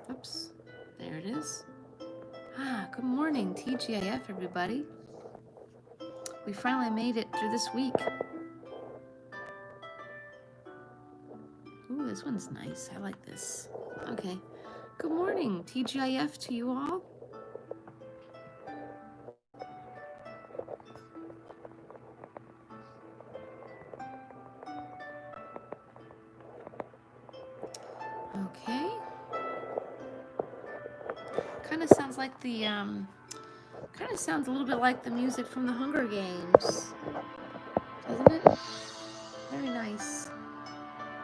Oops, there it is. Good morning, TGIF, everybody. We finally made it through this week. Ooh, this one's nice. I like this. Okay. Good morning, TGIF, to you all. Okay. Kind of sounds like the, kind of sounds a little bit like the music from the Hunger Games, doesn't it? Very nice.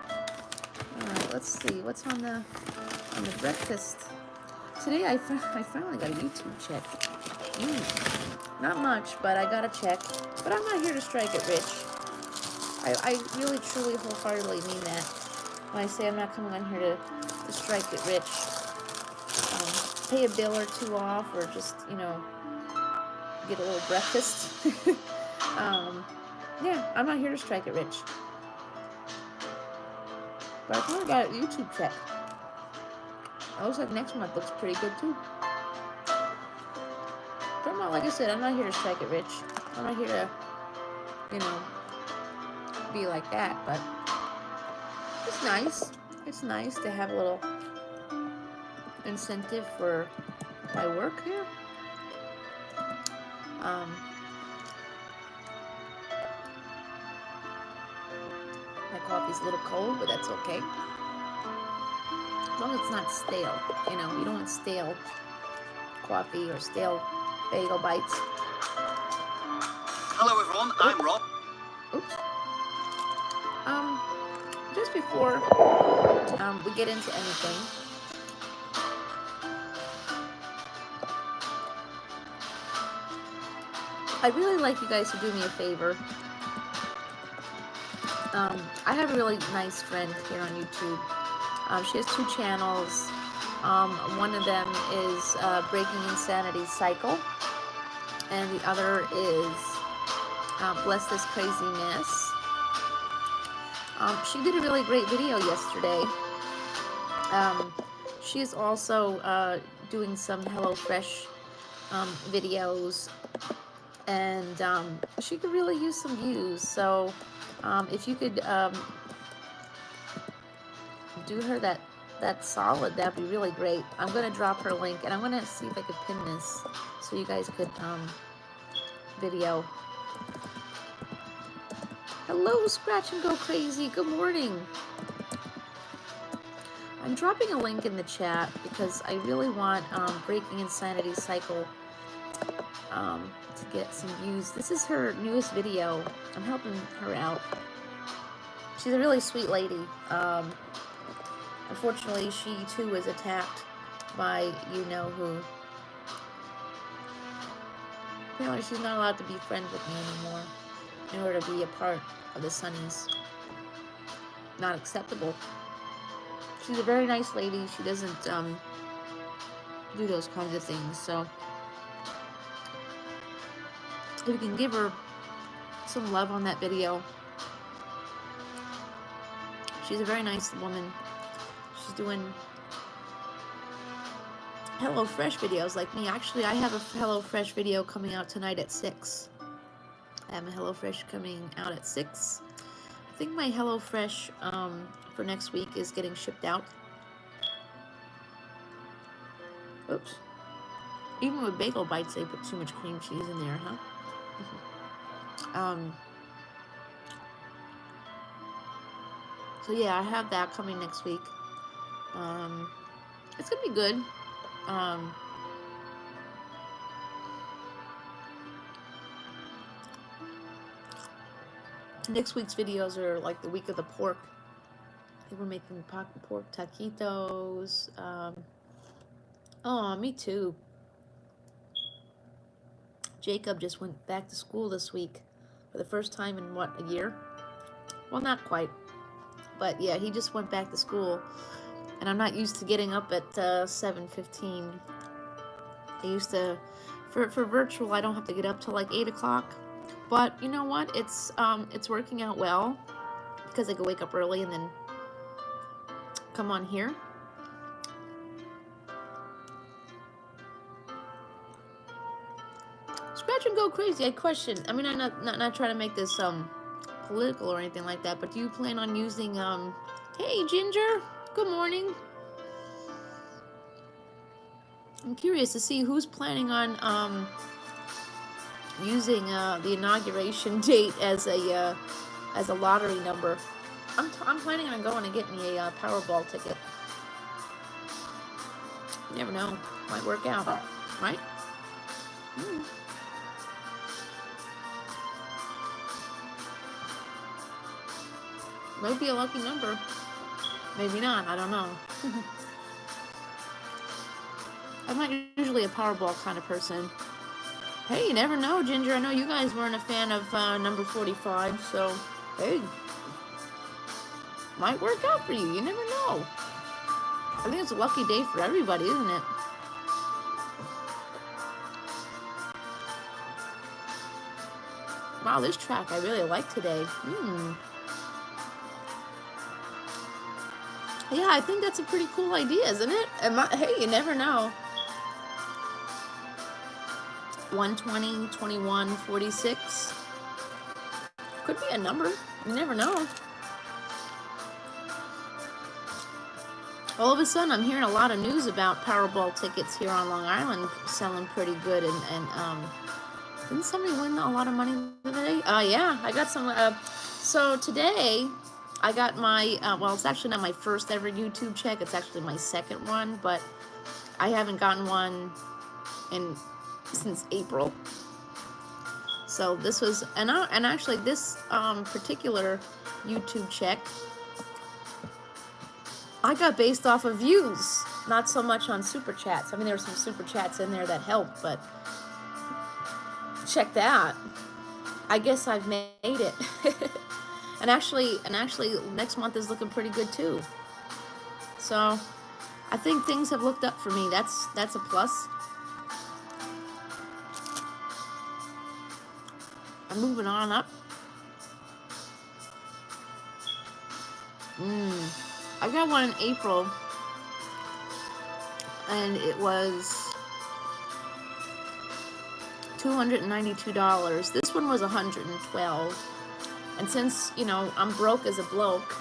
All right, let's see what's on the breakfast. Today I finally got a YouTube check. Not much, but I got a check. But I'm not here to strike it rich. I really, truly, wholeheartedly mean that when I say I'm not coming on here to strike it rich. Pay a bill or two off, or just, get a little breakfast. Yeah, I'm not here to strike it rich. But I finally got a YouTube check. It looks like next month looks pretty good too. But I'm not, like I said, I'm not here to strike it rich. I'm not here to, be like that, but it's nice. It's nice to have a little incentive for my work here. My coffee's a little cold, but that's okay. As long as it's not stale, you don't want stale coffee or stale bagel bites. Hello everyone, I'm Rob. Oops. Just before we get into anything, I'd really like you guys to do me a favor. I have a really nice friend here on YouTube. She has 2 channels. One of them is Breaking Insanity's Cycle, and the other is Bless This Crazy Miss. She did a really great video yesterday. She is also doing some HelloFresh videos, and she could really use some views. So if you could do her that solid, that'd be really great. I'm gonna drop her link, and I'm gonna see if I could pin this so you guys could video. Hello, Scratch and Go Crazy. Good morning. I'm dropping a link in the chat because I really want Breaking Insanity Cycle to get some views. This is her newest video. I'm helping her out. She's a really sweet lady. Unfortunately, she too was attacked by you-know-who. Apparently, she's not allowed to be friends with me anymore in order to be a part of the Sunnies. Not acceptable. She's a very nice lady. She doesn't do those kinds of things. So if you can give her some love on that video. She's a very nice woman. She's doing HelloFresh videos like me. Actually, I have a HelloFresh video coming out tonight at 6. I have a HelloFresh coming out at 6. I think my HelloFresh for next week is getting shipped out. Oops. Even with bagel bites, they put too much cream cheese in there, huh? So yeah, I have that coming next week. It's gonna be good. Next week's videos are like the week of the pork. I think we're making pork taquitos. Oh, me too. Jacob just went back to school this week for the first time in, what, a year? Well, not quite. But yeah, he just went back to school. And I'm not used to getting up at 7:15. I used to, for virtual, I don't have to get up till like 8 o'clock. But you know what? It's working out well because I can wake up early and then come on here. imagine go crazy. I question. I mean, I'm not trying to make this political or anything like that, but do you plan on using hey Ginger, good morning. I'm curious to see who's planning on using the inauguration date as a lottery number. I'm planning on going and getting me a Powerball ticket. You never know, might work out, right? Might be a lucky number. Maybe not, I don't know. I'm not usually a Powerball kind of person. Hey, you never know, Ginger. I know you guys weren't a fan of number 45, so hey, might work out for you. You never know. I think it's a lucky day for everybody, isn't it? Wow, this track I really like today. Yeah, I think that's a pretty cool idea, isn't it? Hey, you never know. 120, 21, 46. Could be a number. You never know. All of a sudden, I'm hearing a lot of news about Powerball tickets here on Long Island selling pretty good. And didn't somebody win a lot of money the other day? Yeah, I got some. So today, I got my, well, it's actually not my first ever YouTube check. It's actually my second one, but I haven't gotten one since April. So this was, and actually this particular YouTube check, I got based off of views, not so much on super chats. I mean, there were some super chats in there that helped, but check that. I guess I've made it. and actually, next month is looking pretty good too. So I think things have looked up for me. That's a plus. I'm moving on up. I got one in April, and it was $292. This one was $112. And since, you know, I'm broke as a bloke,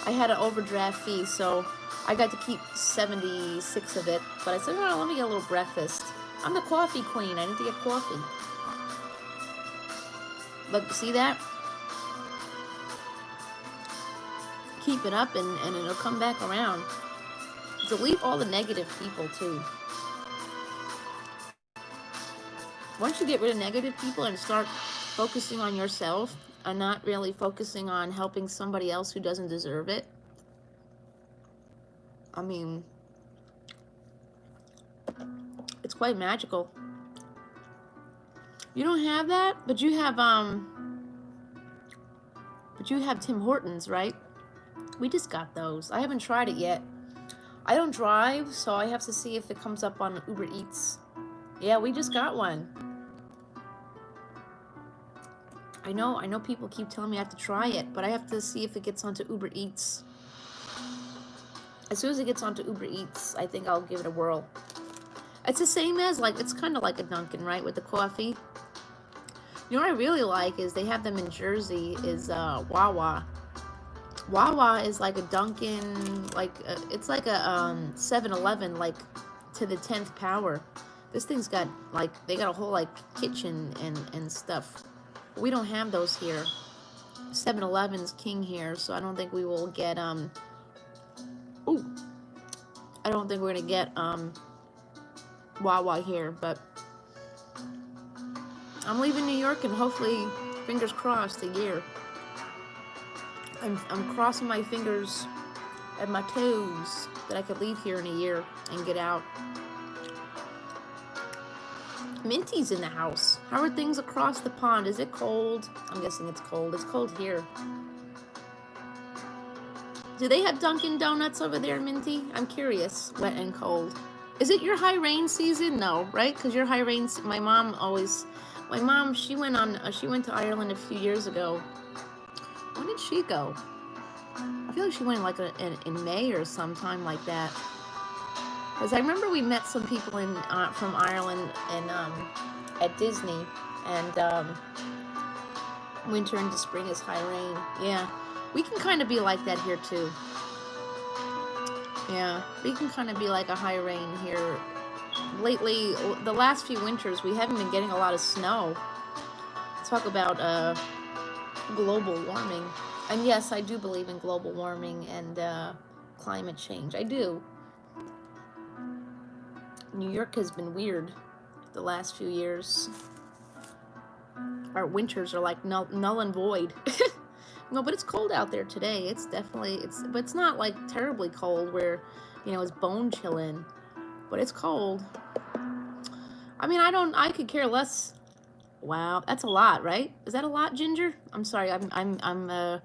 I had an overdraft fee, so I got to keep 76 of it. But I said, oh, let me get a little breakfast. I'm the coffee queen. I need to get coffee. Look, see that? Keep it up and it'll come back around. Delete all the negative people too. Once you get rid of negative people and start focusing on yourself and not really focusing on helping somebody else who doesn't deserve it, I mean, it's quite magical. You don't have that, but you have Tim Hortons, right? We just got those. I haven't tried it yet. I don't drive, so I have to see if it comes up on Uber Eats. Yeah, we just got one. I know people keep telling me I have to try it, but I have to see if it gets onto Uber Eats. As soon as it gets onto Uber Eats, I think I'll give it a whirl. It's the same as, like, it's kind of like a Dunkin', right, with the coffee. You know what I really like is they have them in Jersey, is Wawa. Wawa is like a Dunkin', like, it's like a 7-Eleven, like, to the 10th power. This thing's got, like, they got a whole, like, kitchen and stuff. We don't have those here. 7-Eleven's king here, so I don't think we will get, I don't think we're gonna get, Wawa here, but I'm leaving New York, and hopefully, fingers crossed, a year. I'm crossing my fingers and my toes that I could leave here in a year and get out. Minty's in the house. How are things across the pond? Is it cold? I'm guessing it's cold. It's cold here. Do they have Dunkin' Donuts over there, Minty? I'm curious. Wet and cold. Is it your high rain season? No, right? Because your high rain. My mom, she went to Ireland a few years ago. When did she go? I feel like she went like in May or sometime like that. Because I remember we met some people from Ireland, and at Disney, and winter into spring is high rain. Yeah, we can kind of be like that here too. Yeah, we can kind of be like a high rain here. Lately, the last few winters, we haven't been getting a lot of snow. Talk about global warming. And yes, I do believe in global warming and climate change. I do. New York has been weird the last few years. Our winters are like null and void. No, but it's cold out there today. It's definitely, but it's not like terribly cold where, you know, it's bone chilling. But it's cold. I mean, I could care less. Wow, that's a lot, right? Is that a lot, Ginger? I'm sorry, that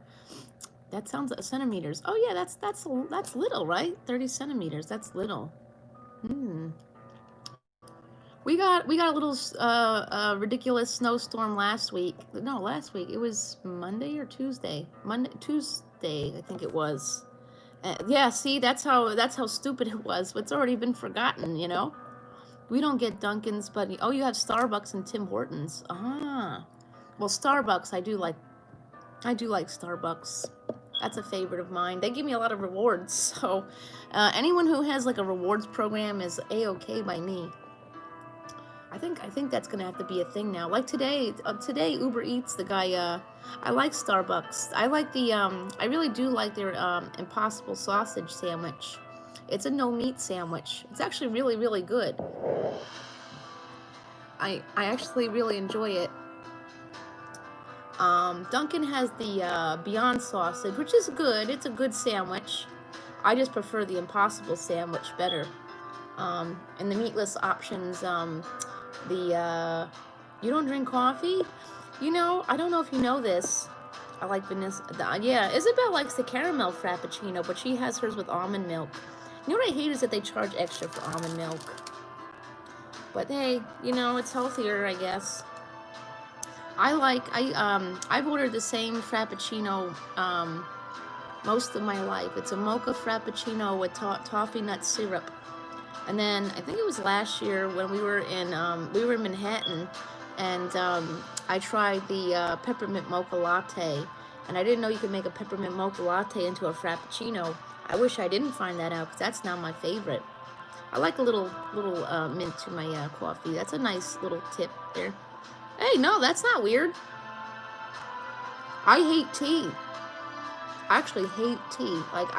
sounds centimeters. Oh yeah, that's little, right? 30 centimeters. That's little. We got a little ridiculous snowstorm last week. No, last week. It was Monday or Tuesday. Tuesday, I think it was. Yeah, see, that's how stupid it was. It's already been forgotten, you know. We don't get Dunkin's, but oh, you have Starbucks and Tim Hortons. Ah, well, Starbucks, I do like Starbucks. That's a favorite of mine. They give me a lot of rewards, so anyone who has like a rewards program is a-okay by me. I think that's gonna have to be a thing now. Like today Uber Eats, the guy. I like Starbucks. I like the I really do like their Impossible sausage sandwich. It's a no meat sandwich. It's actually really, really good. I actually really enjoy it. Dunkin' has the Beyond sausage, which is good. It's a good sandwich. I just prefer the Impossible sandwich better. And the meatless options, you don't drink coffee? You know, I don't know if you know this. I like Vanessa. Yeah, Isabel likes the caramel frappuccino, but she has hers with almond milk. You know what I hate is that they charge extra for almond milk. But hey, you know, it's healthier, I guess. I've ordered the same frappuccino most of my life. It's a mocha frappuccino with toffee nut syrup. And then I think it was last year when we were in Manhattan, and I tried the peppermint mocha latte, and I didn't know you could make a peppermint mocha latte into a frappuccino. I wish I didn't find that out, because that's now my favorite. I like a little mint to my coffee. That's a nice little tip there. Hey, no, that's not weird. I hate tea. I actually hate tea. Like,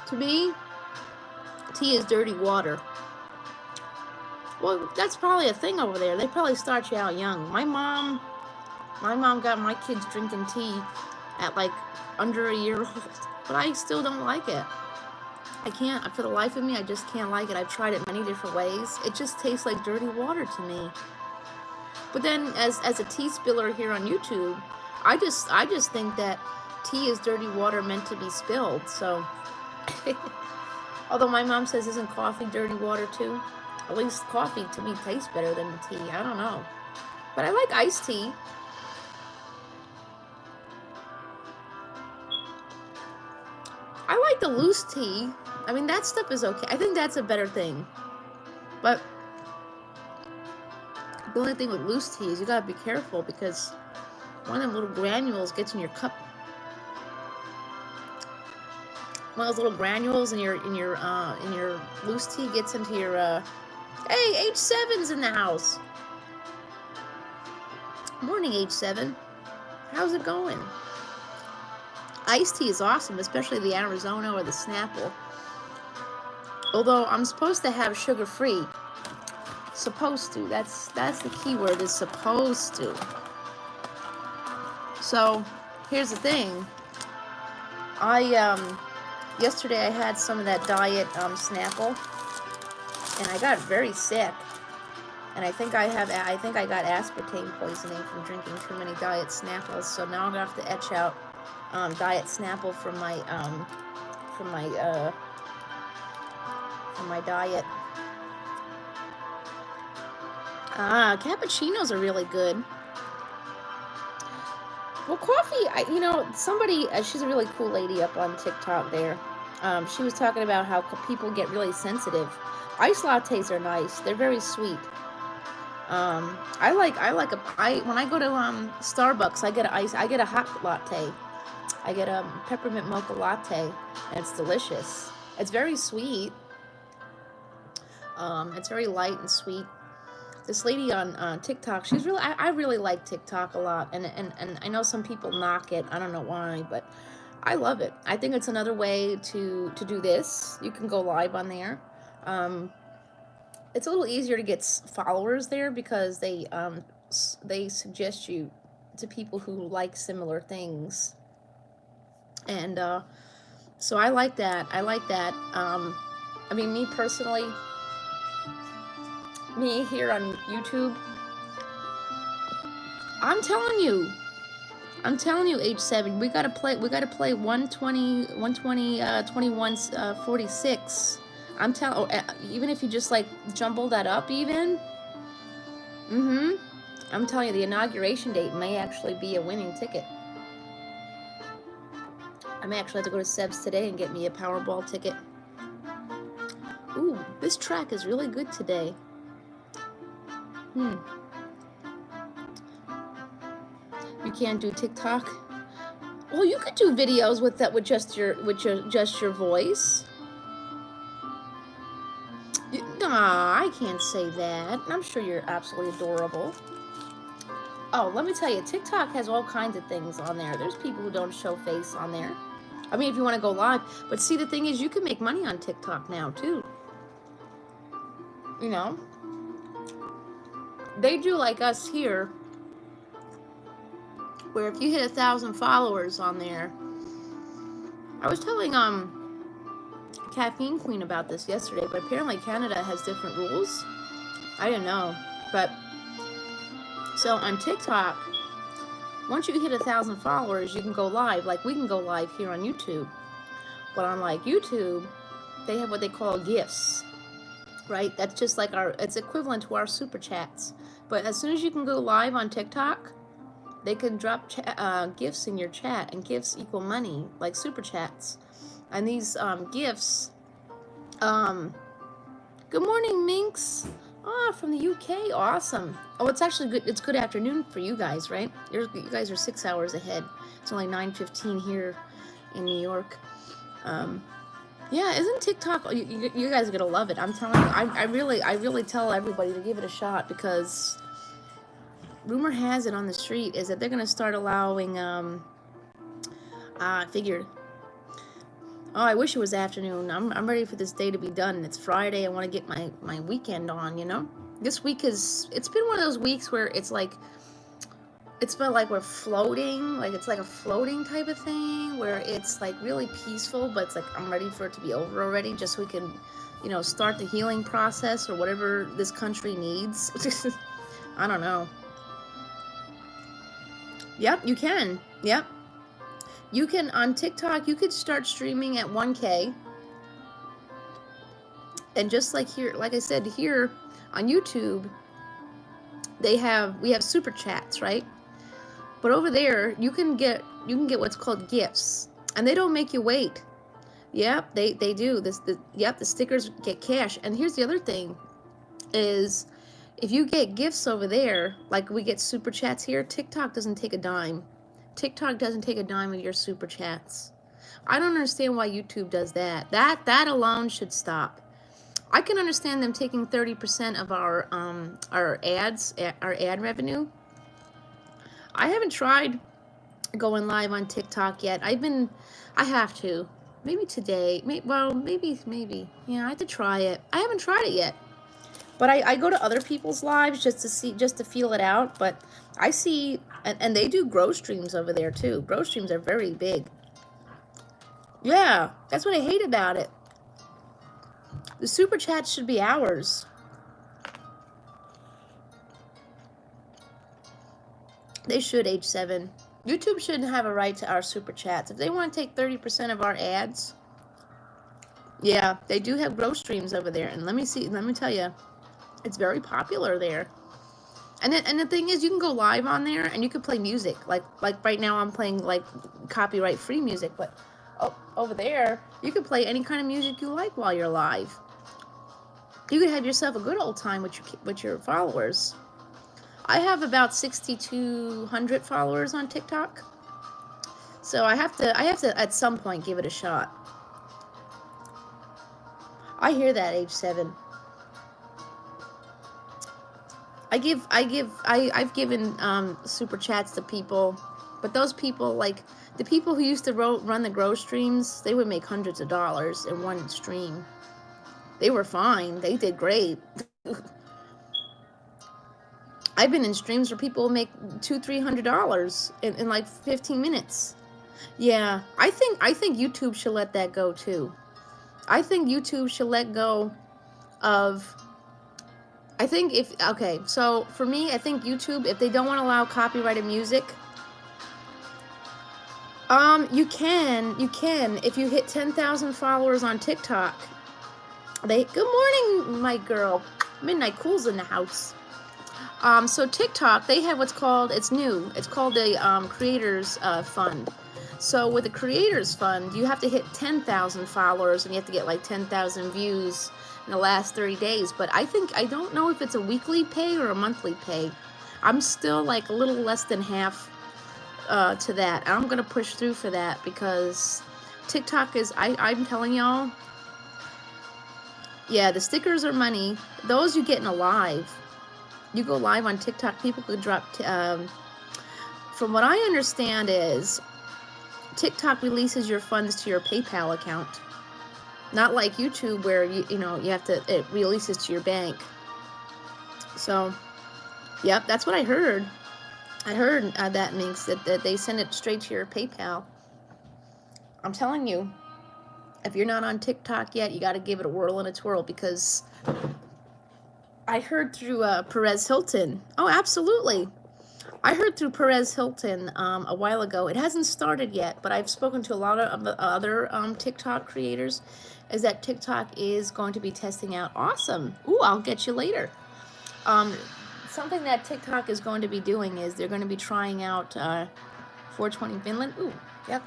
to me, tea is dirty water. Well, that's probably a thing over there. They probably start you out young. My mom got my kids drinking tea at like under a year old, but I still don't like it. I can't, for the life of me, I just can't like it. I've tried it many different ways. It just tastes like dirty water to me. But then, as a tea spiller here on YouTube, I just think that tea is dirty water meant to be spilled. So, although my mom says, isn't coffee dirty water too? At least coffee to me tastes better than tea. I don't know, but I like iced tea. I like the loose tea. I mean, that stuff is okay. I think that's a better thing. But the only thing with loose tea is you gotta be careful, because one of them little granules gets in your cup. One of those little granules in your loose tea gets into your. Hey, H7's in the house. Morning, H7. How's it going? Iced tea is awesome, especially the Arizona or the Snapple. Although I'm supposed to have sugar-free. Supposed to. That's the key word, is supposed to. So, here's the thing. Yesterday I had some of that diet Snapple, and I got very sick. And I think I got aspartame poisoning from drinking too many diet Snapples. So now I'm gonna have to etch out diet Snapple from my diet. Cappuccinos are really good. Well, coffee, somebody, she's a really cool lady up on TikTok there. She was talking about how people get really sensitive. Iced lattes are nice. They're very sweet. When I go to Starbucks, I get a hot latte. I get a peppermint mocha latte, and it's delicious. It's very sweet. It's very light and sweet. This lady on TikTok, I really like TikTok a lot, and I know some people knock it. I don't know why, but I love it. I think it's another way to do this. You can go live on there. It's a little easier to get followers there because they suggest you to people who like similar things, and so I like that. I like that. I mean, me personally, me here on YouTube, I'm telling you, H7, we gotta play 120, 21, 46. I'm telling, even if you just like jumble that up even, I'm telling you, the inauguration date may actually be a winning ticket. I may actually have to go to Seb's today and get me a Powerball ticket. Ooh, this track is really good today. You can't do TikTok? Well, you could do videos with that with just your voice. Nah, I can't say that. I'm sure you're absolutely adorable. Oh, let me tell you, TikTok has all kinds of things on there. There's people who don't show face on there. I mean, if you want to go live. But see, the thing is, you can make money on TikTok now, too. You know? They do like us here, where if you hit 1,000 followers on there. I was telling Caffeine Queen about this yesterday, but apparently Canada has different rules. I didn't know, but so on TikTok, once you hit 1,000 followers, you can go live. Like we can go live here on YouTube, but on like YouTube, they have what they call gifts, right? That's just like it's equivalent to our super chats. But as soon as you can go live on TikTok, they can drop gifts in your chat, and gifts equal money, like super chats. And these gifts, good morning, Minx. From the UK, awesome. Oh, it's actually good. It's good afternoon for you guys, right? You guys are 6 hours ahead. It's only 9:15 here in New York. Yeah, isn't TikTok? You guys are gonna love it. I'm telling you. I really tell everybody to give it a shot, because rumor has it on the street is that they're gonna start allowing. I figured. Oh, I wish it was afternoon. I'm ready for this day to be done. It's Friday. I want to get my weekend on, you know? This week it's been one of those weeks where it's like, it's been like we're floating. Like it's like a floating type of thing where it's like really peaceful, but it's like I'm ready for it to be over already, just so we can, you know, start the healing process or whatever this country needs. I don't know. Yep, you can. Yep. You can, on TikTok, you could start streaming at 1K. And just like here, like I said, here on YouTube, we have super chats, right? But over there, you can get what's called gifts. And they don't make you wait. Yep, they do. The stickers get cash. And here's the other thing is, if you get gifts over there, like we get super chats here, TikTok doesn't take a dime. TikTok doesn't take a dime of your super chats. I don't understand why YouTube does that. That alone should stop. I can understand them taking 30% of our ads, our ad revenue. I haven't tried going live on TikTok yet. I have to. Maybe today. Maybe. Yeah, I have to try it. I haven't tried it yet. But I go to other people's lives just to feel it out. But I see, and they do grow streams over there too. Grow streams are very big. Yeah, that's what I hate about it. The super chats should be ours. They should, H7. YouTube shouldn't have a right to our super chats. If they want to take 30% of our ads, yeah, they do have grow streams over there. And let me tell you, it's very popular there. And the thing is, you can go live on there and you can play music. Like right now I'm playing like copyright free music, but over there, you can play any kind of music you like while you're live. You could have yourself a good old time with your followers. I have about 6,200 followers on TikTok, so I have to at some point give it a shot. I hear that, age 7. I've given super chats to people, but those people, like the people who used to run the grow streams, they would make hundreds of dollars in one stream. They were fine. They did great. I've been in streams where people make $200-300 in like 15 minutes. Yeah, I think YouTube should let that go too. I think YouTube should let go of. I think so for me, I think YouTube, if they don't want to allow copyrighted music, you can if you hit 10,000 followers on TikTok. Good morning, my girl. Midnight Cool's in the house. So TikTok, they have what's called, it's new, it's called a Creators Fund. So with the Creators Fund, you have to hit 10,000 followers and you have to get like 10,000 views in the last 30 days. But I don't know if it's a weekly pay or a monthly pay. I'm still like a little less than half to that. I'm going to push through for that because TikTok is, I'm telling y'all, yeah, the stickers are money. Those you get in a live. You go live on TikTok, people could drop, from what I understand is, TikTok releases your funds to your PayPal account. Not like YouTube where, you know, you have to, it releases to your bank. So, yep, that's what I heard. I heard that means that they send it straight to your PayPal. I'm telling you, if you're not on TikTok yet, you got to give it a whirl and a twirl because I heard through Perez Hilton. Oh, absolutely. I heard through Perez Hilton a while ago. It hasn't started yet, but I've spoken to a lot of other TikTok creators, is that TikTok is going to be testing out. Awesome. Ooh, I'll get you later. Something that TikTok is going to be doing is they're going to be trying out 420 Finland. Ooh, yuck.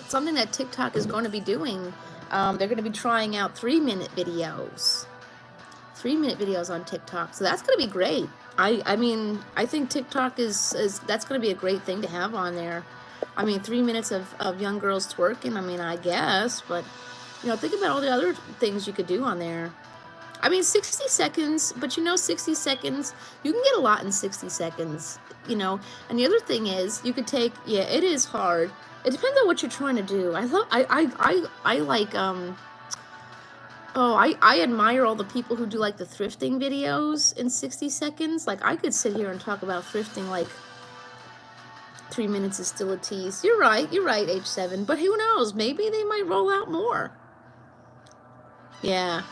Something that TikTok is going to be doing, they're going to be trying out 3-minute videos. 3-minute videos on TikTok. So that's going to be great. I mean, I think TikTok is that's going to be a great thing to have on there. I mean, 3 minutes of young girls twerking, I mean, I guess, but, you know, think about all the other things you could do on there. I mean, 60 seconds, but you know, 60 seconds, you can get a lot in 60 seconds, you know. And the other thing is, you could take, yeah, it is hard. It depends on what you're trying to do. I like, I admire all the people who do like the thrifting videos in 60 seconds. Like I could sit here and talk about thrifting like 3 minutes is still a tease. You're right, age 7. But who knows? Maybe they might roll out more. Yeah.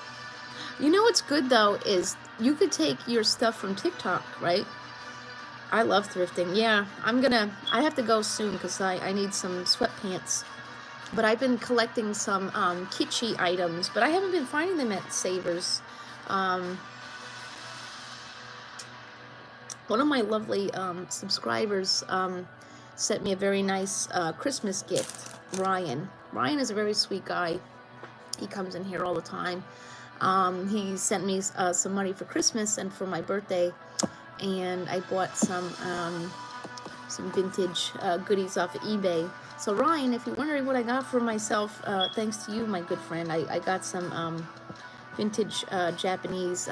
You know what's good though is you could take your stuff from TikTok, right? I love thrifting. Yeah, I have to go soon because I need some sweatpants. But I've been collecting some kitschy items, but I haven't been finding them at Savers. One of my lovely subscribers sent me a very nice Christmas gift, Ryan. Ryan is a very sweet guy. He comes in here all the time. He sent me some money for Christmas and for my birthday, and I bought some vintage goodies off of eBay. So Ryan, if you're wondering what I got for myself, thanks to you, my good friend, I got some vintage Japanese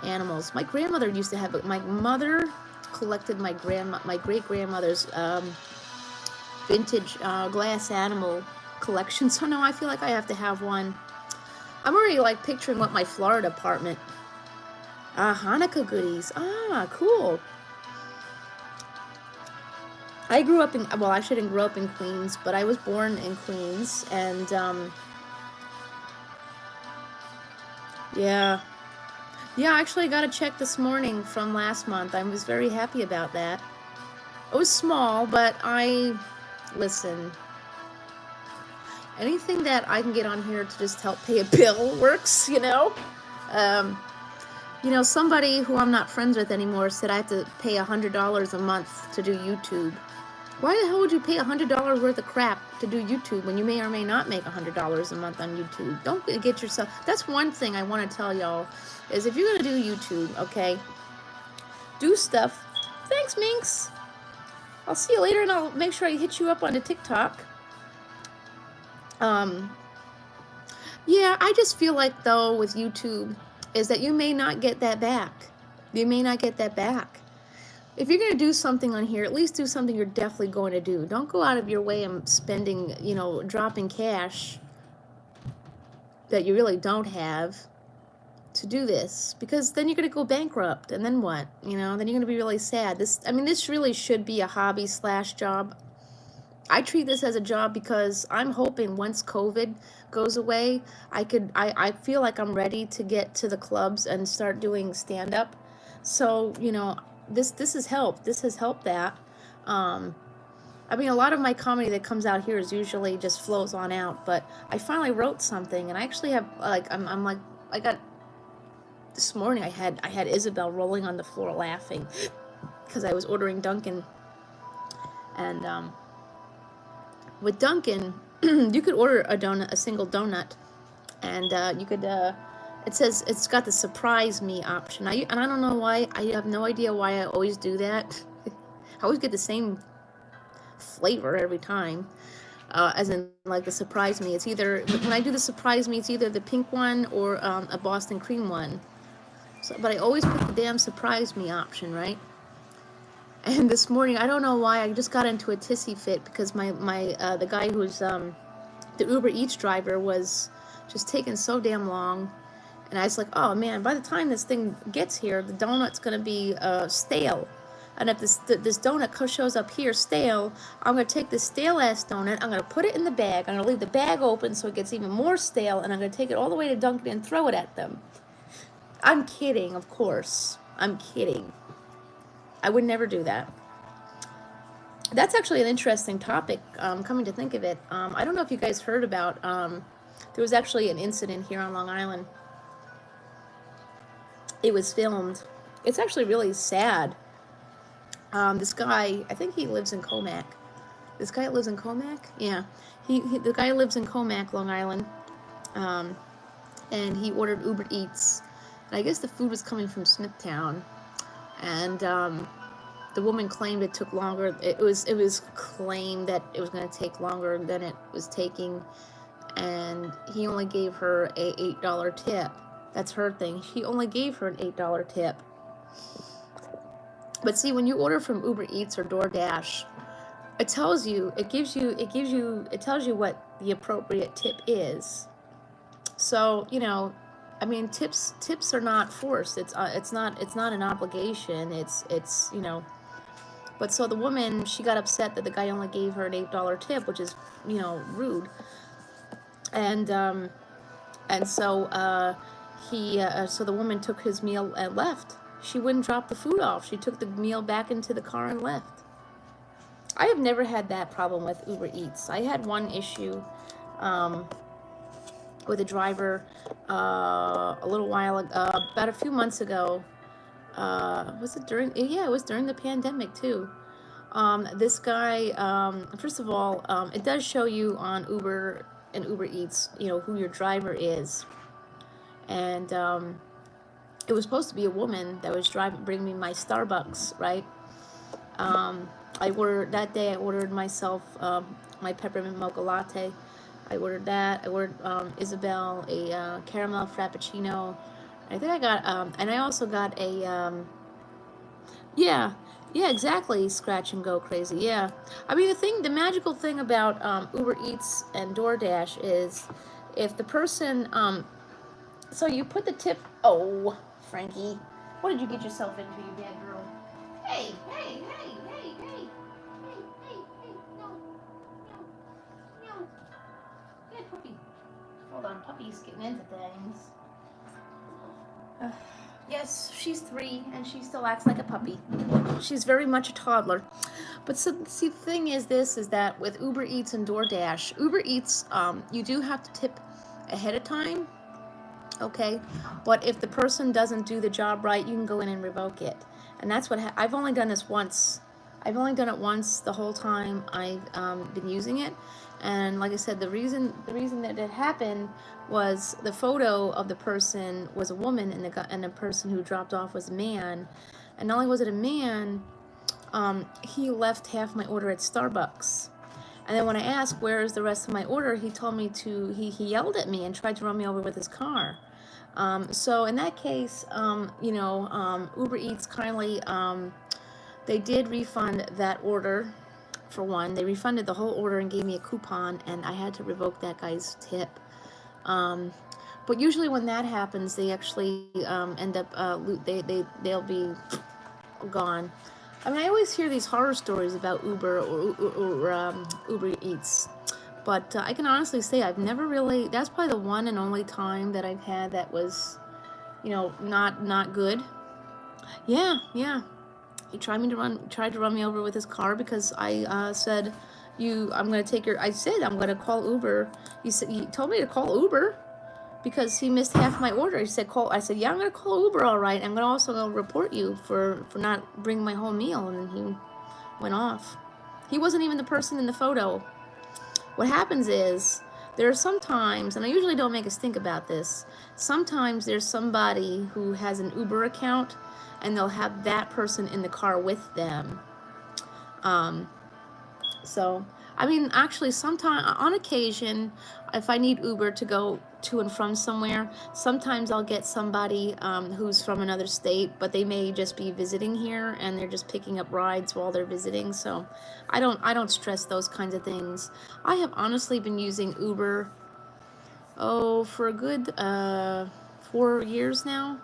animals. My grandmother used to have it. My mother collected my great-grandmother's vintage glass animal collection. So now I feel like I have to have one. I'm already like picturing what my Florida apartment. Hanukkah goodies. Cool. I grew up in, well, I shouldn't grow up in Queens, but I was born in Queens, and, yeah, actually I got a check this morning from last month. I was very happy about that. It was small, but listen, anything that I can get on here to just help pay a bill works, you know? You know, somebody who I'm not friends with anymore said I have to pay $100 a month to do YouTube. Why the hell would you pay $100 worth of crap to do YouTube when you may or may not make $100 a month on YouTube? Don't get yourself... That's one thing I want to tell y'all, is if you're going to do YouTube, okay, do stuff. Thanks, Minx. I'll see you later, and I'll make sure I hit you up on the TikTok. Yeah, I just feel like, though, with YouTube, is that you may not get that back. You may not get that back. If you're going to do something on here, at least do something you're definitely going to do. Don't go out of your way and spending, you know, dropping cash that you really don't have to do this, because then you're going to go bankrupt, and then what? You know, then you're going to be really sad. This really should be a hobby / job. I treat this as a job because I'm hoping once COVID goes away, I feel like I'm ready to get to the clubs and start doing stand-up. So, you know, this has helped. This has helped that. I mean, a lot of my comedy that comes out here is usually just flows on out, but I finally wrote something, and I actually have, like, I'm like, I got, this morning I had Isabel rolling on the floor laughing because I was ordering Dunkin', and with Dunkin', you could order a donut, a single donut, and you could, it says, it's got the surprise me option. And I don't know why, I have no idea why I always do that. I always get the same flavor every time, as in, like, the surprise me. It's either, when I do the surprise me, it's either the pink one or a Boston cream one. So, but I always put the damn surprise me option, right? And this morning, I don't know why, I just got into a tissy fit because the guy who's the Uber Eats driver was just taking so damn long. And I was like, oh man, by the time this thing gets here, the donut's going to be stale. And if this donut shows up here stale, I'm going to take this stale-ass donut, I'm going to put it in the bag, I'm going to leave the bag open so it gets even more stale, and I'm going to take it all the way to Dunkin' and throw it at them. I'm kidding, of course. I'm kidding. I would never do that. That's actually an interesting topic, coming to think of it. I don't know if you guys heard about, there was actually an incident here on Long Island. It was filmed. It's actually really sad. This guy, I think he lives in Comac. This guy lives in Comac? Yeah. The guy lives in Comac, Long Island. And he ordered Uber Eats. And I guess the food was coming from Smithtown. And the woman claimed it took longer. It was claimed that it was going to take longer than it was taking. And he only gave her a $8 tip. That's her thing. He only gave her an $8 tip. But see, when you order from Uber Eats or DoorDash, it tells you what the appropriate tip is. So, you know, I mean, tips are not forced. It's not an obligation. It's you know. But so the woman, she got upset that the guy only gave her an $8 tip, which is, you know, rude. And so so the woman took his meal and left. She wouldn't drop the food off. She took the meal back into the car and left. I have never had that problem with Uber Eats. I had one issue with a driver a little while ago, about a few months ago. Was it during? Yeah, it was during the pandemic too. This guy, first of all, it does show you on Uber and Uber Eats, you know, who your driver is, and it was supposed to be a woman that was bringing me my Starbucks, right? I ordered myself my peppermint mocha latte. I ordered that. I ordered Isabel a caramel frappuccino. I think I got, and I also got a, yeah, exactly, scratch and go crazy, yeah. I mean, the magical thing about Uber Eats and DoorDash is if the person, so you put the tip, oh, Frankie, what did you get yourself into, you bad girl? Hey, no. Yeah, puppy. Hold on, puppy's getting into things. Yes, she's 3, and she still acts like a puppy. She's very much a toddler. But so, see, the thing is that with Uber Eats and DoorDash, Uber Eats, you do have to tip ahead of time, okay? But if the person doesn't do the job right, you can go in and revoke it. And that's what I've only done this once I've only done it once the whole time I've been using it, and like I said, the reason that it happened was the photo of the person was a woman, and the person who dropped off was a man, and not only was it a man, he left half my order at Starbucks. And then when I asked where is the rest of my order, he told me he yelled at me and tried to run me over with his car. So in that case, Uber Eats kindly, they did refund that order. For one, they refunded the whole order and gave me a coupon, and I had to revoke that guy's tip. But usually when that happens, they actually end up, they'll be gone. I mean, I always hear these horror stories about Uber or Uber Eats, but I can honestly say I've never really. That's probably the one and only time that I've had that was, not good. Yeah, yeah. He tried to run me over with his car because I said, I'm gonna take your. I said I'm gonna call Uber. He told me to call Uber because he missed half my order. He said, call. I said, yeah, I'm going to call Uber, all right. I'm going to also go report you for not bringing my whole meal. And then he went off. He wasn't even the person in the photo. What happens is, there are some times, and I usually don't make us think about this, sometimes there's somebody who has an Uber account, and they'll have that person in the car with them. So, I mean, actually, sometimes, on occasion, if I need Uber to go to and from somewhere, sometimes I'll get somebody who's from another state, but they may just be visiting here, and they're just picking up rides while they're visiting. So, I don't stress those kinds of things. I have honestly been using Uber, for a good 4 years now,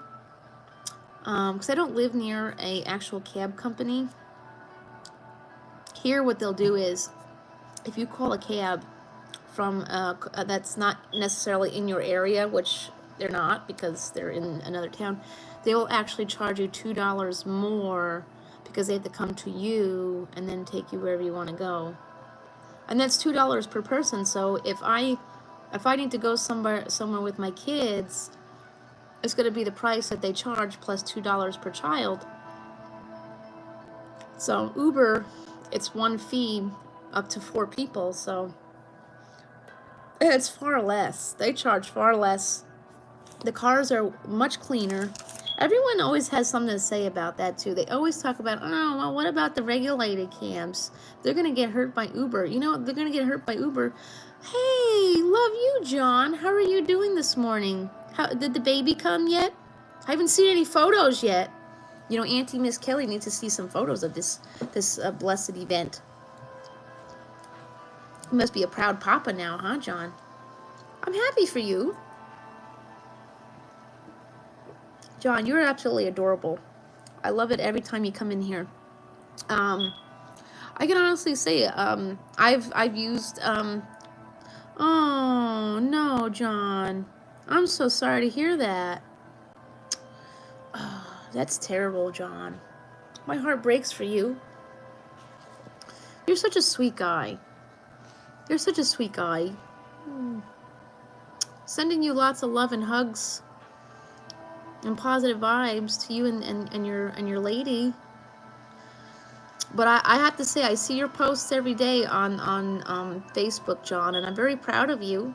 because I don't live near a actual cab company. Here, what they'll do is, if you call a cab from that's not necessarily in your area, which they're not because they're in another town, they will actually charge you $2 more because they have to come to you and then take you wherever you want to go. And that's $2 per person. So if I need to go somewhere with my kids, it's going to be the price that they charge plus $2 per child. So Uber, it's one fee up to 4 people, so it's far less. They charge far less. The cars are much cleaner. Everyone always has something to say about that too. They always talk about, oh, well, what about the regulated cabs? They're going to get hurt by Uber. They're going to get hurt by Uber. Hey, love you, John. How are you doing this morning? Did the baby come yet? I haven't seen any photos yet. Auntie Miss Kelly needs to see some photos of this blessed event. You must be a proud papa now, huh, John? I'm happy for you. John, you're absolutely adorable. I love it every time you come in here. I can honestly say, I've used, oh, no, John. I'm so sorry to hear that. Oh, that's terrible, John. My heart breaks for you. You're such a sweet guy. You're such a sweet guy. Sending you lots of love and hugs and positive vibes to you and your lady. But I have to say, I see your posts every day on Facebook, John, and I'm very proud of you.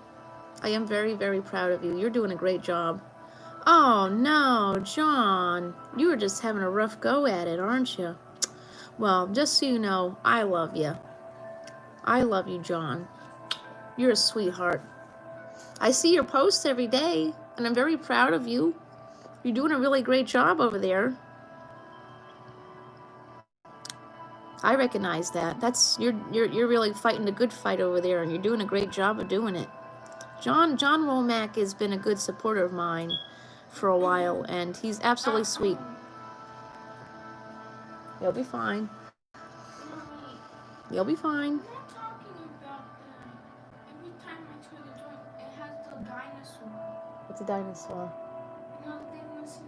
I am very, very proud of you. You're doing a great job. Oh, no, John. You were just having a rough go at it, aren't you? Well, just so you know, I love you. I love you, John. You're a sweetheart. I see your posts every day, and I'm very proud of you. You're doing a really great job over there. I recognize that. You're really fighting a good fight over there, and you're doing a great job of doing it. John Womack has been a good supporter of mine for a while, and he's absolutely sweet. You'll be fine. You'll be fine. I'm not talking about that. Every time I turn the joint, it has the dinosaur. What's a dinosaur? The thing was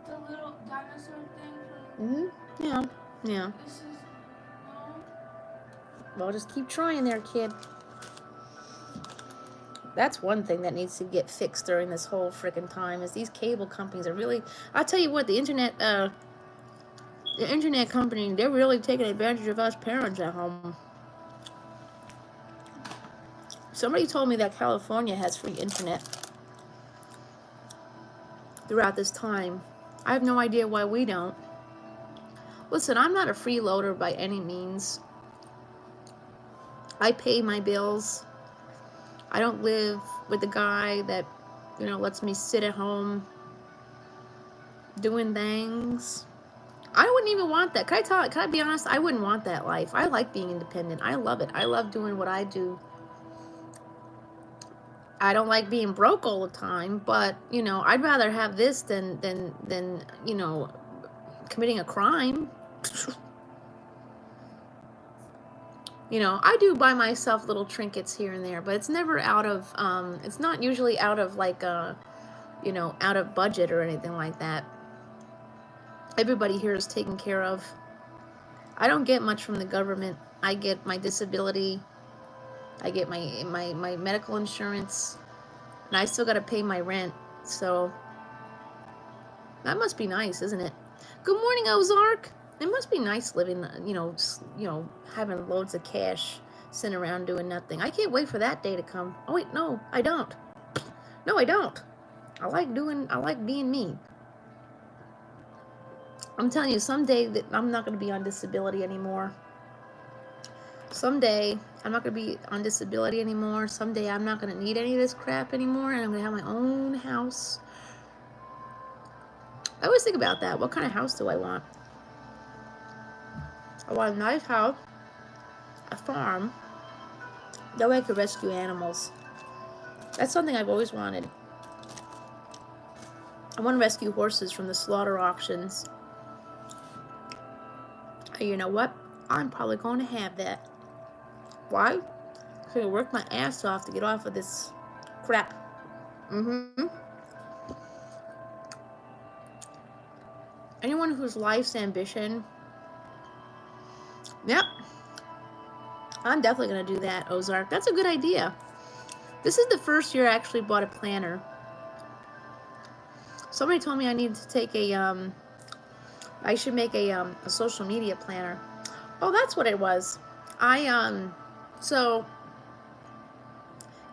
the little dinosaur thing from... Mm-hmm. Yeah. Yeah. This is... No. Well, just keep trying there, kid. That's one thing that needs to get fixed during this whole freaking time, is these cable companies are really... I'll tell you what, the internet The internet company, they're really taking advantage of us parents at home. Somebody told me that California has free internet throughout this time. I have no idea why we don't. Listen, I'm not a freeloader by any means. I pay my bills. I don't live with the guy that, lets me sit at home doing things. I wouldn't even want that. Can I be honest? I wouldn't want that life. I like being independent. I love it. I love doing what I do. I don't like being broke all the time, but, I'd rather have this than committing a crime. I do buy myself little trinkets here and there, but it's never out of, it's not usually out of like, out of budget or anything like that. Everybody here is taken care of. I don't get much from the government. I get my disability. I get my medical insurance, and I still got to pay my rent. So that must be nice, isn't it? Good morning, Ozark. It must be nice living, having loads of cash sitting around doing nothing. I can't wait for that day to come. Oh wait, no, I don't. No, I don't. I like being me. I'm telling you, someday that I'm not going to be on disability anymore. Someday I'm not going to be on disability anymore. Someday I'm not going to need any of this crap anymore, and I'm going to have my own house. I always think about that. What kind of house do I want? I want a nice house, a farm. That way I could rescue animals. That's something I've always wanted. I want to rescue horses from the slaughter auctions. And you know what? I'm probably going to have that. Why? Because I work my ass off to get off of this crap. Anyone whose life's ambition, yep, I'm definitely going to do that, Ozark. That's a good idea. This is the first year I actually bought a planner. Somebody told me I needed to take I should make a social media planner. Oh, that's what it was.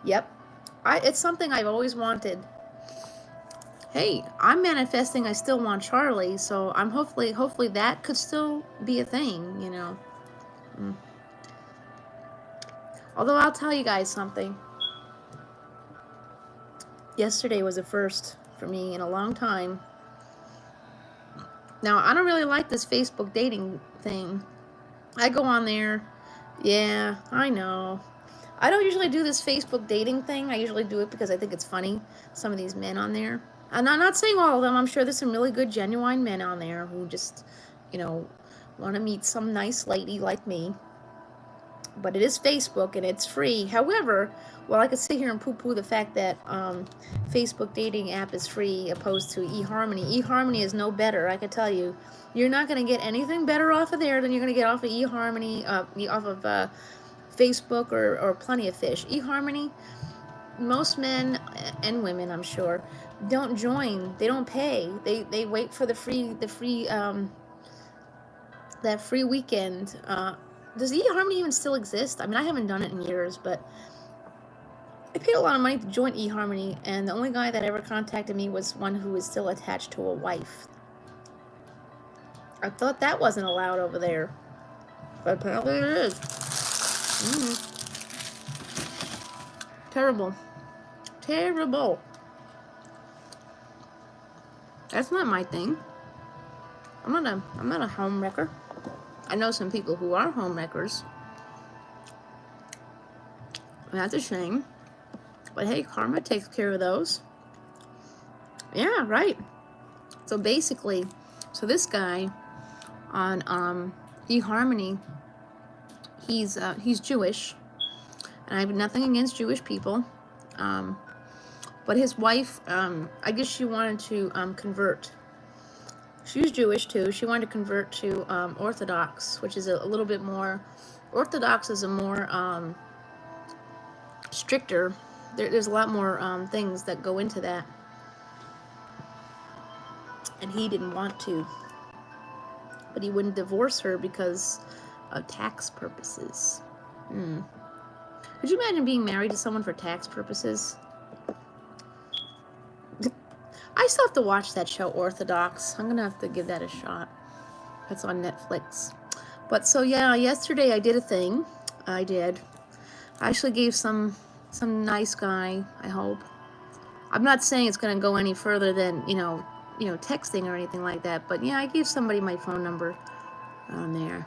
Yep. It's something I've always wanted. Hey, I'm manifesting I still want Charlie, so I'm hopefully that could still be a thing, Although I'll tell you guys something. Yesterday was a first for me in a long time. Now, I don't really like this Facebook dating thing. I go on there. Yeah, I know. I don't usually do this Facebook dating thing. I usually do it because I think it's funny. Some of these men on there. And I'm not saying all of them. I'm sure there's some really good, genuine men on there who just, want to meet some nice lady like me. But it is Facebook and it's free. However, I could sit here and poo-poo the fact that Facebook dating app is free opposed to eHarmony. eHarmony is no better, I can tell you. You're not going to get anything better off of there than you're going to get off of eHarmony, off of Facebook or Plenty of Fish. eHarmony, most men and women, I'm sure, don't join. They don't pay. They wait for that free weekend. Does eHarmony even still exist? I mean, I haven't done it in years, but I paid a lot of money to join eHarmony, and the only guy that ever contacted me was one who is still attached to a wife. I thought that wasn't allowed over there, but apparently it is. Terrible. Terrible. That's not my thing. I'm not a home wrecker. I know some people who are homewreckers. That's a shame. But hey, karma takes care of those. Yeah, right. So basically, this guy on eHarmony, he's Jewish, and I have nothing against Jewish people. But his wife, I guess she wanted to convert. She was Jewish too. She wanted to convert to Orthodox, which is a little bit more. Orthodox is a more stricter. There's a lot more things that go into that, and he didn't want to. but he wouldn't divorce her because of tax purposes. Could you imagine being married to someone for tax purposes? I still have to watch that show, Orthodox. I'm gonna have to give that a shot. That's on Netflix. But so yeah, yesterday I did a thing. I actually gave some nice guy, I hope. I'm not saying it's gonna go any further than, texting or anything like that, but yeah, I gave somebody my phone number on there.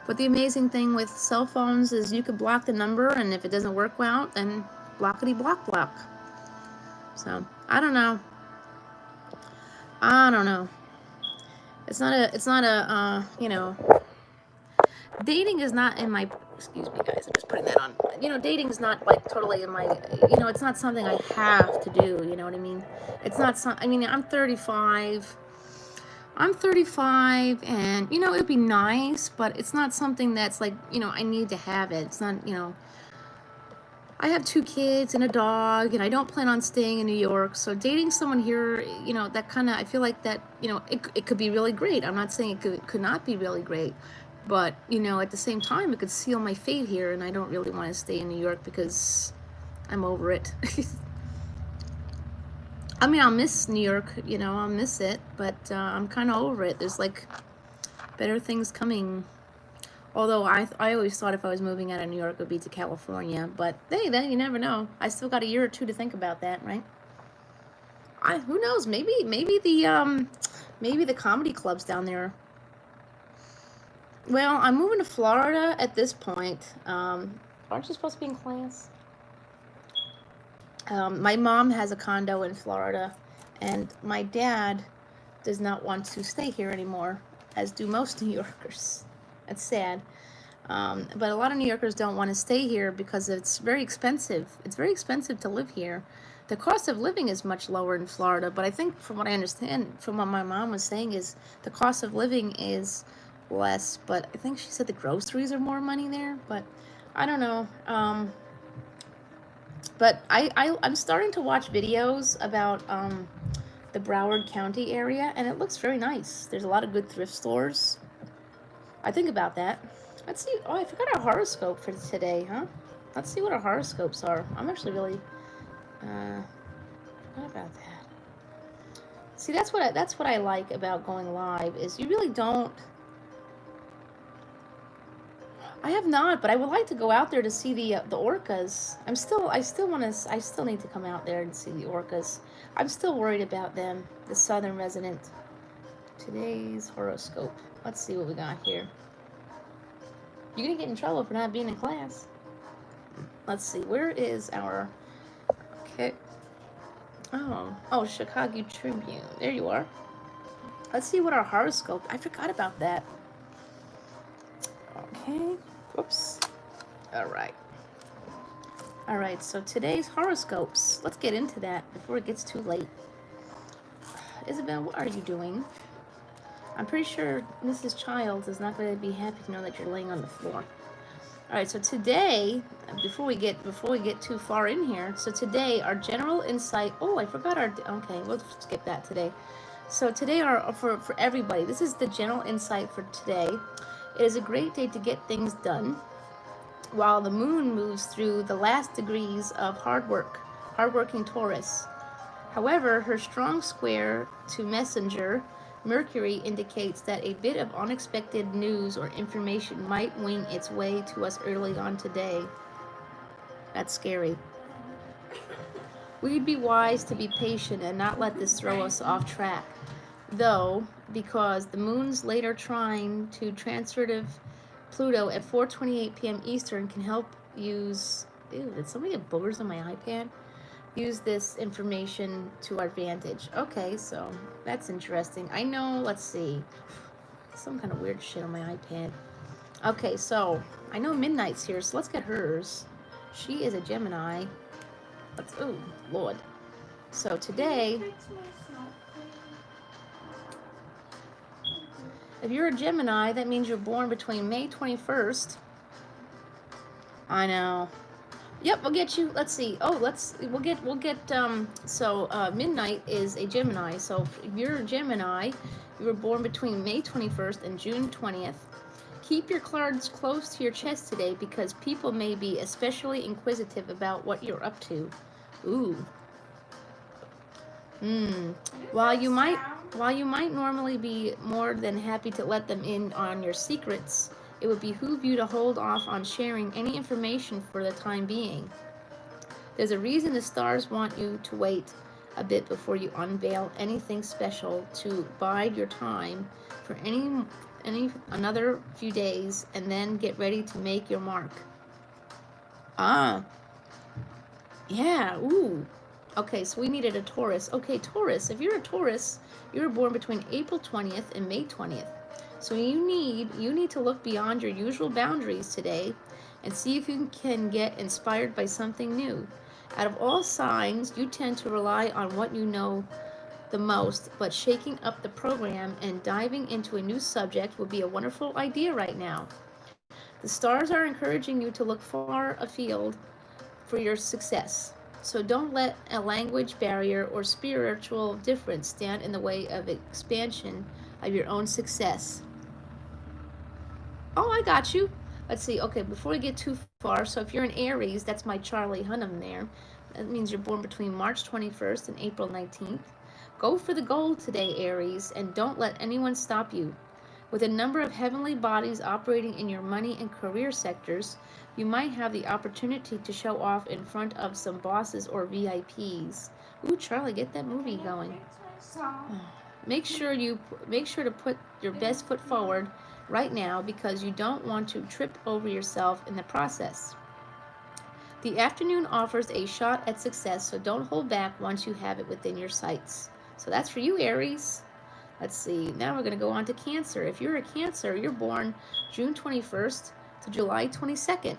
But the amazing thing with cell phones is you can block the number, and if it doesn't work well, then blockity block. So I don't know. It's not a dating is not in my, excuse me guys, I'm just putting that on. Dating is not like totally in my, it's not something I have to do, you know what I mean? It's not I'm 35. I'm 35 and, it'd be nice, but it's not something that's like, I need to have it. It's not, I have 2 kids and a dog, and I don't plan on staying in New York. So dating someone here, that kind of, I feel like that, it could be really great. I'm not saying it could not be really great, but, at the same time, it could seal my fate here, and I don't really want to stay in New York because I'm over it. I'll miss New York, I'll miss it, but I'm kind of over it. There's like better things coming. Although I always thought if I was moving out of New York, it would be to California. But hey, then you never know. I still got a year or 2 to think about that, right? Who knows? Maybe the comedy clubs down there. Well, I'm moving to Florida at this point. Aren't you supposed to be in class? My mom has a condo in Florida, and my dad does not want to stay here anymore, as do most New Yorkers. That's sad. But a lot of New Yorkers don't want to stay here because it's very expensive. It's very expensive to live here. The cost of living is much lower in Florida, but I think from what I understand, from what my mom was saying, is the cost of living is less, but I think she said the groceries are more money there, but I don't know. But I'm starting to watch videos about the Broward County area, and it looks very nice. There's a lot of good thrift stores. I think about that. Let's see. Oh, I forgot our horoscope for today, huh? Let's see what our horoscopes are. I'm actually really forgot about that. See, that's what I like about going live, is you really don't. I have not, but I would like to go out there to see the orcas. I still need to come out there and see the orcas. I'm still worried about them, the southern resident. Today's horoscope. Let's see what we got here. You're gonna get in trouble for not being in class. Let's see, where is our, okay. Oh, Chicago Tribune. There you are. Let's see what our horoscope, I forgot about that. Okay, whoops. All right, so today's horoscopes. Let's get into that before it gets too late. Isabel, what are you doing? I'm pretty sure Mrs. Childs is not going to be happy to know that you're laying on the floor. All right, so today, before we get too far in here, so today our general insight. Oh, I forgot our. Okay, we'll skip that today. So today, for everybody, this is the general insight for today. It is a great day to get things done, while the moon moves through the last degrees of hardworking Taurus. However, her strong square to Messenger Mercury indicates that a bit of unexpected news or information might wing its way to us early on today. That's scary. We'd be wise to be patient and not let this throw us off track, though, because the moon's later trine to transitive Pluto at 4:28 p.m. Eastern can help use. Ew, did somebody get boogers on my iPad? Use this information to our advantage. Okay, so that's interesting. I know, let's see. Some kind of weird shit on my iPad. Okay, so I know Midnight's here, so let's get hers. She is a Gemini. Oh, Lord. So today, if you're a Gemini, that means you're born between May 21st. I know. Yep, we'll get you. Let's see. Oh, so midnight is a Gemini. So if you're a Gemini, you were born between May 21st and June 20th. Keep your cards close to your chest today because people may be especially inquisitive about what you're up to. Ooh. Hmm. While you might while you might normally be more than happy to let them in on your secrets, it would behoove you to hold off on sharing any information for the time being. There's a reason the stars want you to wait a bit before you unveil anything special to bide your time for any another few days and then get ready to make your mark. Ah, yeah, ooh. Okay, so we needed a Taurus. Okay, Taurus, if you're a Taurus, you were born between April 20th and May 20th. So you need to look beyond your usual boundaries today and see if you can get inspired by something new. Out of all signs, you tend to rely on what you know the most, but shaking up the program and diving into a new subject would be a wonderful idea right now. The stars are encouraging you to look far afield for your success. So don't let a language barrier or spiritual difference stand in the way of expansion of your own success. Oh, I got you. Let's see. Okay, before we get too far, so if you're an Aries, that's my Charlie Hunnam there. That means you're born between March 21st and April 19th. Go for the gold today, Aries, and don't let anyone stop you. With a number of heavenly bodies operating in your money and career sectors, you might have the opportunity to show off in front of some bosses or VIPs. Ooh, Charlie, get that movie going. Make sure to put your best foot forward right now because you don't want to trip over yourself in the process. The afternoon offers a shot at success, so don't hold back once you have it within your sights. So that's for you, Aries. Let's see. Now we're going to go on to Cancer. If you're a Cancer, you're born June 21st to July 22nd.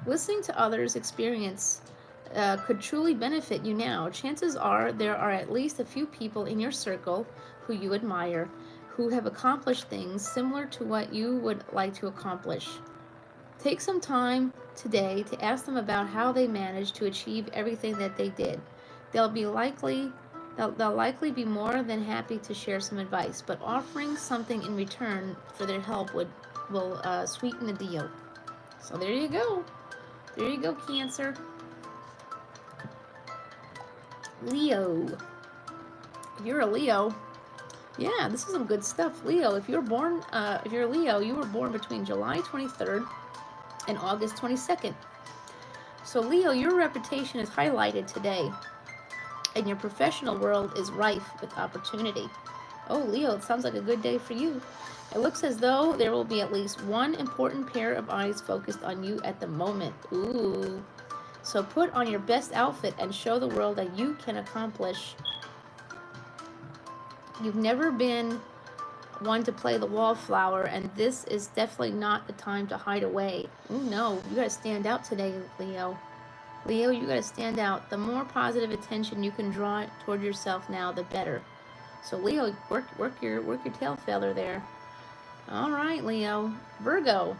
Listening to others' experience could truly benefit you now. Chances are there are at least a few people in your circle who you admire who have accomplished things similar to what you would like to accomplish. Take some time today to ask them about how they managed to achieve everything that they did. They'll be likely they'll likely be more than happy to share some advice, but offering something in return for their help will sweeten the deal. So there you go. There you go, Cancer. Leo. If you're a Leo, yeah, this is some good stuff. Leo, if you're a Leo, you were born between July 23rd and August 22nd. So Leo, your reputation is highlighted today, and your professional world is rife with opportunity. Oh, Leo, it sounds like a good day for you. It looks as though there will be at least one important pair of eyes focused on you at the moment. Ooh. So put on your best outfit and show the world that you can accomplish. You've never been one to play the wallflower, and this is definitely not the time to hide away. Ooh, no, you gotta stand out today, Leo. Leo, you gotta stand out. The more positive attention you can draw toward yourself now, the better. So Leo, work your tail feather there. All right, Leo. Virgo.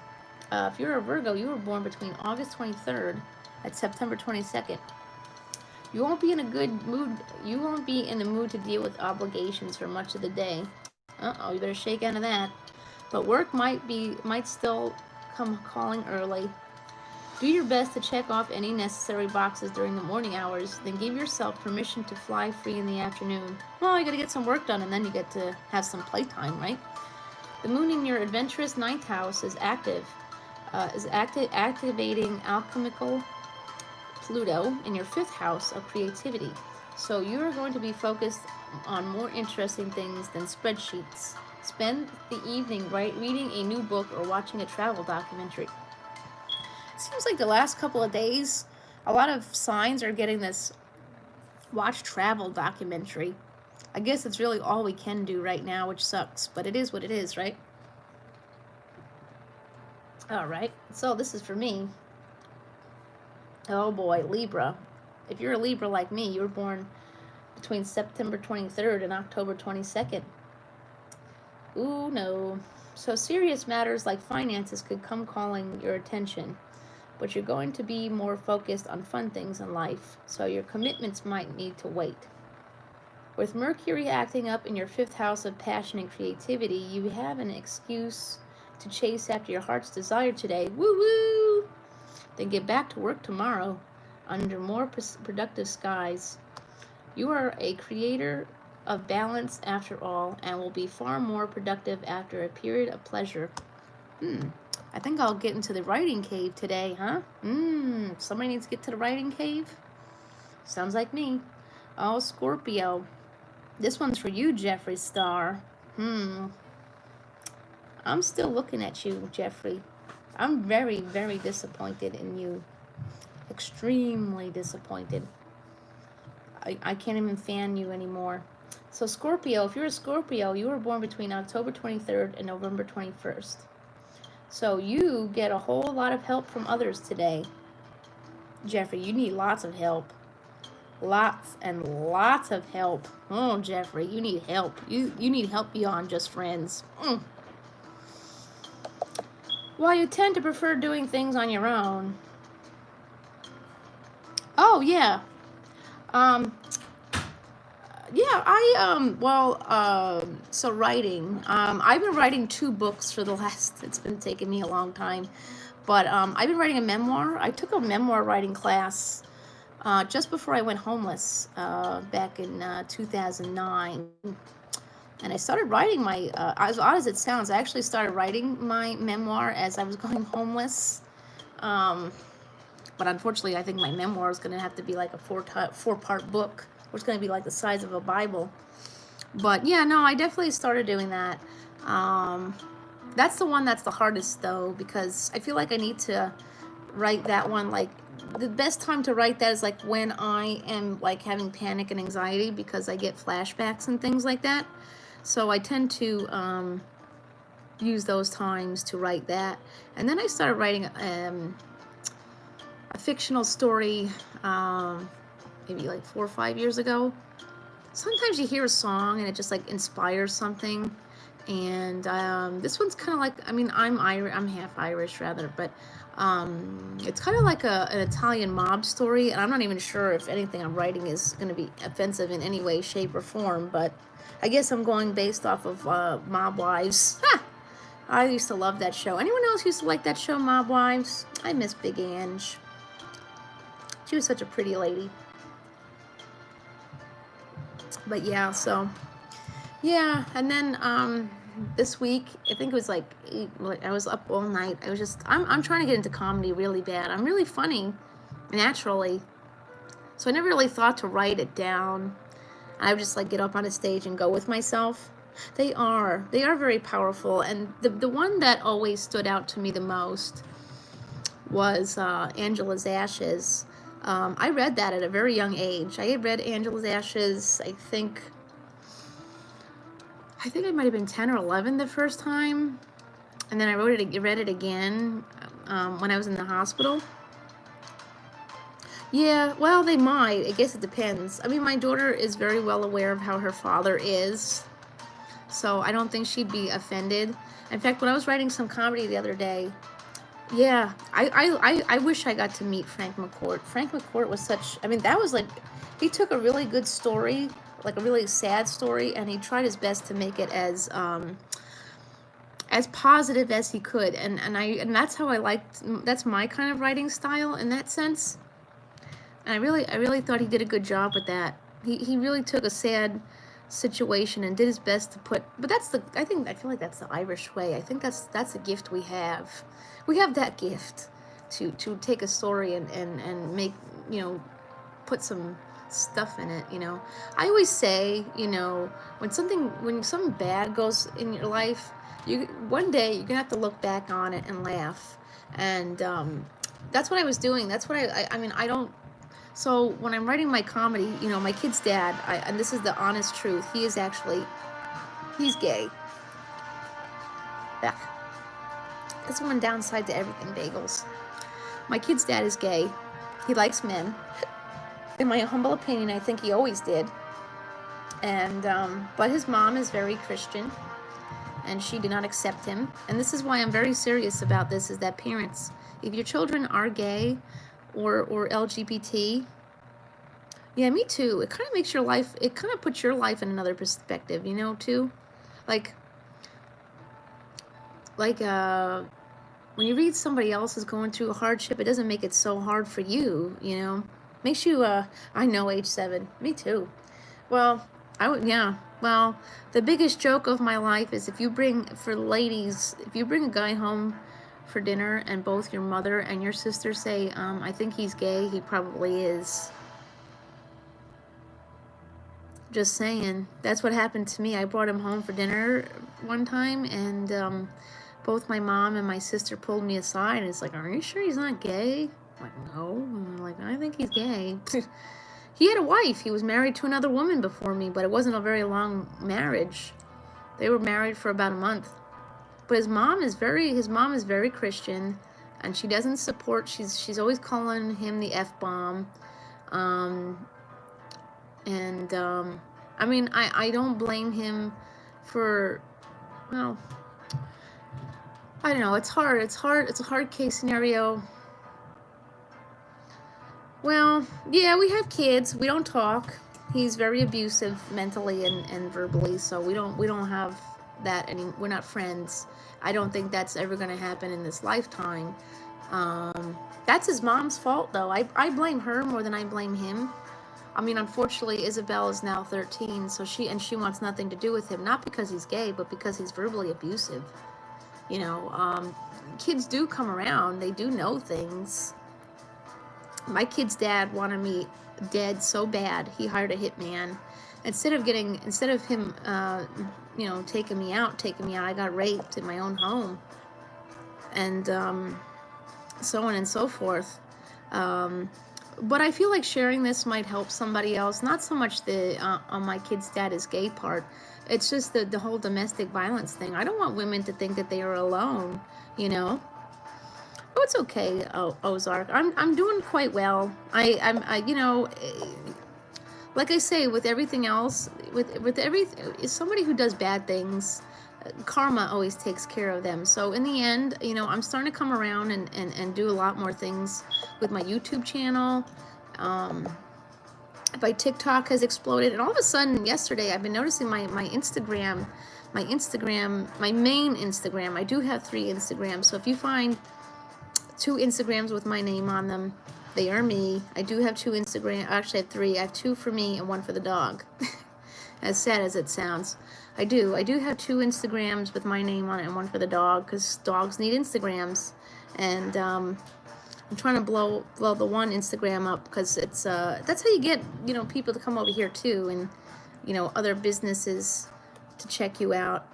If you're a Virgo, you were born between August 23rd and September 22nd. You won't be in a good mood. You won't be in the mood to deal with obligations for much of the day. Uh-oh, you better shake out of that. But work might still come calling early. Do your best to check off any necessary boxes during the morning hours, then give yourself permission to fly free in the afternoon. Well, you gotta get some work done and then you get to have some playtime, right? The moon in your adventurous ninth house is activating alchemical Pluto in your fifth house of creativity. So you're going to be focused on more interesting things than spreadsheets. Spend the evening reading a new book or watching a travel documentary. It seems like the last couple of days, a lot of signs are getting this watch travel documentary. I guess it's really all we can do right now, which sucks, but it is what it is, right? All right, so this is for me. Oh boy, Libra. If you're a Libra like me, you were born between September 23rd and October 22nd. Ooh, no. So serious matters like finances could come calling your attention. but you're going to be more focused on fun things in life, so your commitments might need to wait. With Mercury acting up in your fifth house of passion and creativity, you have an excuse to chase after your heart's desire today. Woo woo! Then get back to work tomorrow under more productive skies. You are a creator of balance after all, and will be far more productive after a period of pleasure. I think I'll get into the writing cave today, huh? Somebody needs to get to the writing cave? Sounds like me. Oh, Scorpio. This one's for you, Jeffree Star. I'm still looking at you, Jeffree. I'm very, very disappointed in you. Extremely disappointed. I can't even fan you anymore. So Scorpio, if you're a Scorpio, you were born between October 23rd and November 21st. So you get a whole lot of help from others today. Jeffree, you need lots of help. Lots and lots of help. Oh, Jeffree, you need help. You need help beyond just friends. While you tend to prefer doing things on your own. Oh, yeah. So writing. I've been writing 2 books for the last, it's been taking me a long time. But I've been writing a memoir. I took a memoir writing class just before I went homeless back in 2009. And I started writing my, as odd as it sounds, I actually started writing my memoir as I was going homeless. But unfortunately, I think my memoir is going to have to be like a 4-part book, or it's going to be like the size of a Bible. But yeah, no, I definitely started doing that. That's the one that's the hardest, though, because I feel like I need to write that one. Like, the best time to write that is like when I am like having panic and anxiety, because I get flashbacks and things like that. So I tend to use those times to write that. And then I started writing a fictional story maybe like 4 or 5 years ago. Sometimes you hear a song and it just like inspires something. And this one's kind of like, I mean, I'm half Irish rather, but it's kind of like an Italian mob story, and I'm not even sure if anything I'm writing is going to be offensive in any way, shape, or form, but I guess I'm going based off of Mob Wives. Ha! I used to love that show. Anyone else used to like that show, Mob Wives? I miss Big Ange. She was such a pretty lady. But yeah, so yeah, and then this week, I think it was like I was up all night. I was just, I'm trying to get into comedy really bad. I'm really funny naturally, so I never really thought to write it down. I would just like get up on a stage and go with myself. They are very powerful, and the one that always stood out to me the most was Angela's Ashes. I read that at a very young age. I had read Angela's Ashes, I think I might have been 10 or 11 the first time, and then I read it again when I was in the hospital. Yeah, well, they might. I guess it depends. I mean, my daughter is very well aware of how her father is, so I don't think she'd be offended. In fact, when I was writing some comedy the other day, yeah, I wish I got to meet Frank McCourt. Frank McCourt was such, I mean, that was like, he took a really good story, like a really sad story, and he tried his best to make it as positive as he could, and that's how I liked, that's my kind of writing style in that sense. And I really thought he did a good job with that. He really took a sad situation and did his best to put, but I feel like that's the Irish way. I think that's a gift we have. We have that gift to take a story and make, you know, put some stuff in it, you know. I always say, you know, when something bad goes in your life, one day you're gonna have to look back on it and laugh. And that's what I was doing. That's what I mean, I don't. So when I'm writing my comedy, you know, my kid's dad, and this is the honest truth, he's gay. Yeah. That's one downside to everything, bagels. My kid's dad is gay. He likes men. In my humble opinion, I think he always did. And but his mom is very Christian, and she did not accept him. And this is why I'm very serious about this, is that parents, If your children are gay or LGBT, yeah, me too. It kind of makes your life, it kind of puts your life in another perspective, you know, too. Like, when you read somebody else is going through a hardship, it doesn't make it so hard for you, you know. Makes you, I know, age 7. Me too. Well, yeah. Well, the biggest joke of my life is if you bring, for ladies, if you bring a guy home for dinner and both your mother and your sister say, I think he's gay, he probably is. Just saying. That's what happened to me. I brought him home for dinner one time, and both my mom and my sister pulled me aside, and it's like, are you sure he's not gay? I'm like, no. I'm like, I think he's gay. He had a wife. He was married to another woman before me, but it wasn't a very long marriage. They were married for about a month. But his mom is very Christian, and she doesn't support, she's always calling him the F-bomb. I mean, I don't blame him for, well, I don't know, it's a hard case scenario. Well, yeah, we have kids, we don't talk. He's very abusive mentally and verbally, so we don't have that anymore. We're not friends. I don't think that's ever going to happen in this lifetime. That's his mom's fault, though. I blame her more than I blame him. I mean, unfortunately, Isabel is now 13, so she wants nothing to do with him, not because he's gay, but because he's verbally abusive. You know, kids do come around. They do know things. My kid's dad wanted me dead so bad, he hired a hitman. Instead of him, you know, taking me out, I got raped in my own home. And so on and so forth. But I feel like sharing this might help somebody else. Not so much the on my kid's dad is gay part. It's just the whole domestic violence thing. I don't want women to think that they are alone, you know. Oh, it's okay, Ozark. I'm doing quite well. I you know, like I say, with everything else, with somebody who does bad things, karma always takes care of them. So in the end, you know, I'm starting to come around and do a lot more things with my YouTube channel. My TikTok has exploded, and all of a sudden yesterday I've been noticing my Instagram, my main Instagram. I do have 3 Instagrams, so if you find 2 Instagrams with my name on them, they are me. I do have 2 Instagram. Actually, I have 3. I have 2 for me and 1 for the dog. As sad as it sounds, I do have 2 Instagrams with my name on it and 1 for the dog, because dogs need Instagrams. And I'm trying to blow the one Instagram up, because it's that's how you get, you know, people to come over here too, and, you know, other businesses to check you out.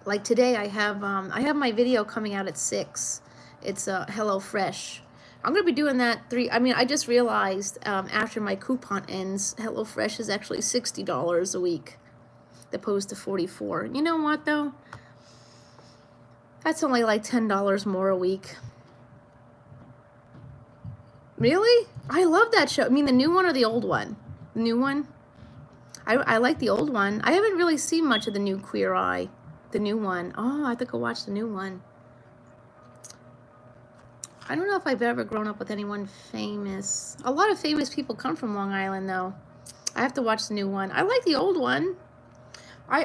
Like today, I have my video coming out at 6. It's HelloFresh. I'm gonna be doing that 3. I mean, I just realized after my coupon ends, HelloFresh is actually $60 a week, opposed to $44. You know what though? That's only like $10 more a week. Really? I love that show. I mean, the new one or the old one? The new one? I like the old one. I haven't really seen much of the new Queer Eye. The new one. Oh, I think I'll watch the new one. I don't know if I've ever grown up with anyone famous. A lot of famous people come from Long Island, though. I have to watch the new one. I like the old one. I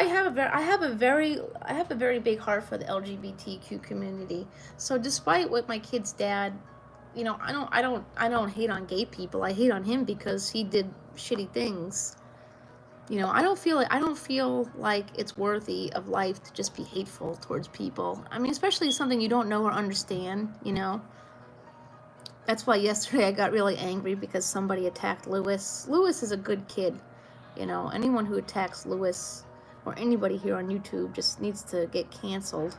have a very big heart for the LGBTQ community. So despite what my kid's dad, you know, I don't hate on gay people. I hate on him because he did shitty things. You know, I don't feel like it's worthy of life to just be hateful towards people. I mean, especially something you don't know or understand, you know. That's why yesterday I got really angry because somebody attacked Lewis. Lewis is a good kid, you know. Anyone who attacks Lewis or anybody here on YouTube just needs to get canceled.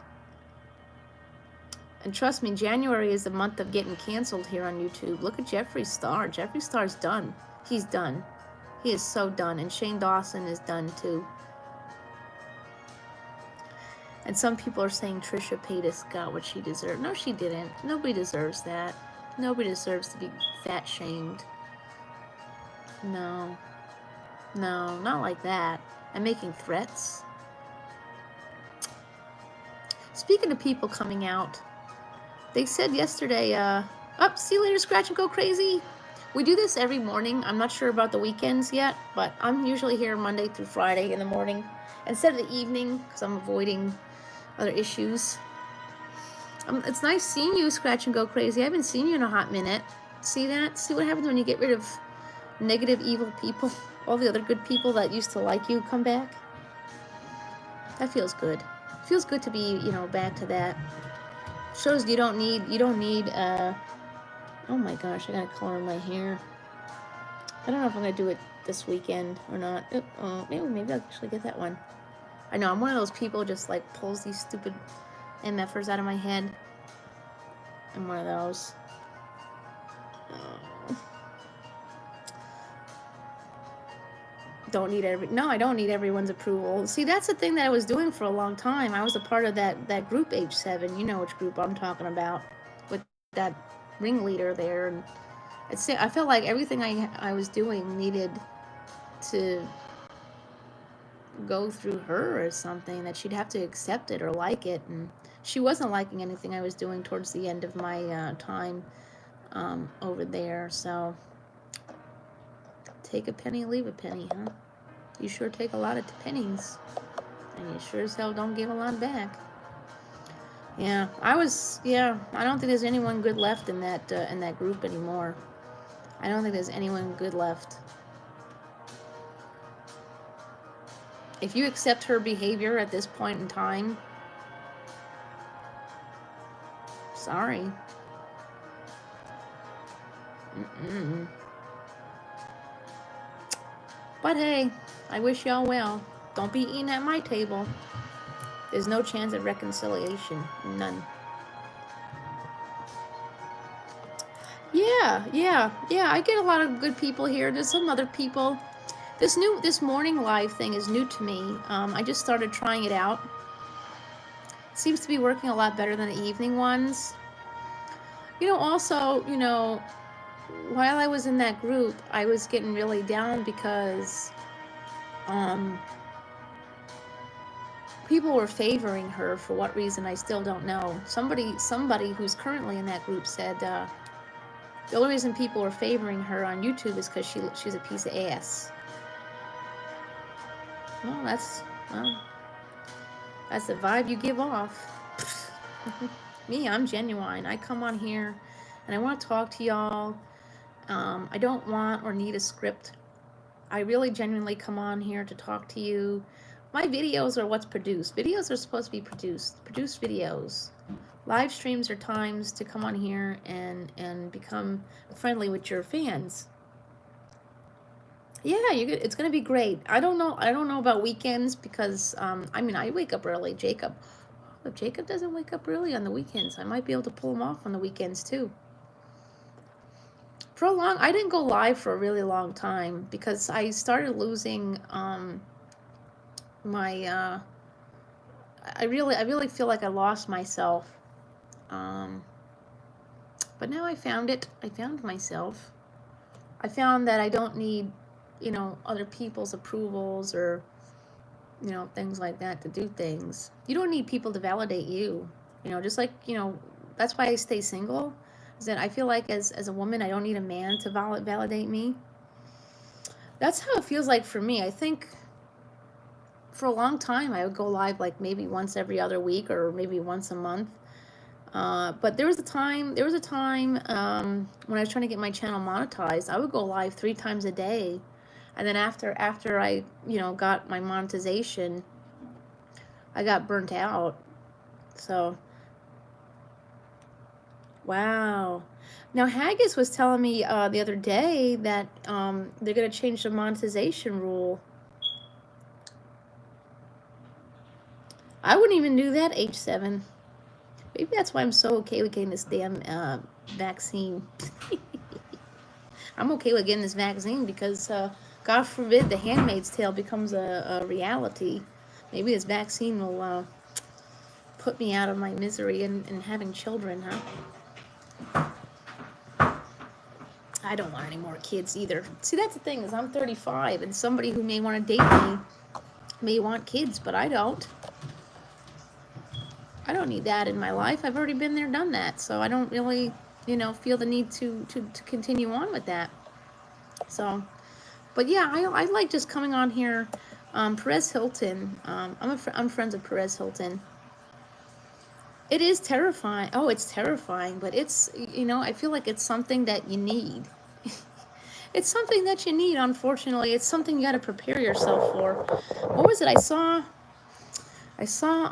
And trust me, January is the month of getting canceled here on YouTube. Look at Jeffree Star. Jeffree Star's done. He's done. He is so done, and Shane Dawson is done too. And some people are saying Trisha Paytas got what she deserved. No, she didn't. Nobody deserves that. Nobody deserves to be fat shamed. No. No, not like that. And making threats. Speaking of people coming out, They said yesterday, see you later, Scratch and Go Crazy. We do this every morning. I'm not sure about the weekends yet, but I'm usually here Monday through Friday in the morning instead of the evening because I'm avoiding other issues. It's nice seeing you, Scratch and Go Crazy. I haven't seen you in a hot minute. See that? See what happens when you get rid of negative, evil people? All the other good people that used to like you come back? That feels good. It feels good to be, back to that. Shows you don't need, oh my gosh, I gotta color my hair. I don't know if I'm gonna do it this weekend or not. Maybe I'll actually get that one. I know, I'm one of those people who just like pulls these stupid MFers out of my head. I'm one of those. I don't need everyone's approval. See, that's the thing that I was doing for a long time. I was a part of that group age 7. You know which group I'm talking about, with that ringleader there. And I felt like everything I was doing needed to go through her or something, that she'd have to accept it or like it. And she wasn't liking anything I was doing towards the end of my time over there. So take a penny, leave a penny, huh? You sure take a lot of pennies, and you sure as hell don't give a lot back. Yeah, I don't think there's anyone good left in that group anymore. I don't think there's anyone good left. If you accept her behavior at this point in time, sorry. But hey, I wish y'all well. Don't be eating at my table. There's no chance of reconciliation. None. Yeah. I get a lot of good people here. There's some other people. This morning live thing is new to me. I just started trying it out. It seems to be working a lot better than the evening ones. Also, while I was in that group, I was getting really down because people were favoring her for what reason I still don't know. Somebody who's currently in that group said the only reason people are favoring her on YouTube is because she's a piece of ass. Well, that's the vibe you give off. Me, I'm genuine. I come on here and I want to talk to y'all. I don't want or need a script. I really genuinely come on here to talk to you. My videos are what's produced. Videos are supposed to be produced videos. Live streams are times to come on here and become friendly with your fans. Yeah, it's gonna be great. I don't know about weekends because I wake up early. If Jacob doesn't wake up early on the weekends, I might be able to pull him off on the weekends too. I didn't go live for a really long time because I started losing my I really feel like I lost myself. But now I found it. I found myself. I found that I don't need, other people's approvals or, things like that to do things. You don't need people to validate you. Just like, that's why I stay single. Is that I feel like as a woman, I don't need a man to validate me. That's how it feels like for me. I think for a long time, I would go live like maybe once every other week or maybe once a month. But there was a time when I was trying to get my channel monetized, I would go live 3 times a day. And then after I, got my monetization, I got burnt out. So, wow. Now, Haggis was telling me the other day that they're going to change the monetization rule. I wouldn't even do that, H7. Maybe that's why I'm so okay with getting this damn vaccine. I'm okay with getting this vaccine because, God forbid, The Handmaid's Tale becomes a reality. Maybe this vaccine will put me out of my misery and having children, huh? I don't want any more kids either. See, that's the thing, is I'm 35, and somebody who may want to date me may want kids, but I don't. I don't need that in my life. I've already been there, done that. So I don't really, feel the need to continue on with that. So, but yeah, I like just coming on here. Perez Hilton. I'm friends with Perez Hilton. It is terrifying. Oh, it's terrifying, but it's, I feel like it's something that you need. It's something that you need, unfortunately. It's something you got to prepare yourself for. What was it I saw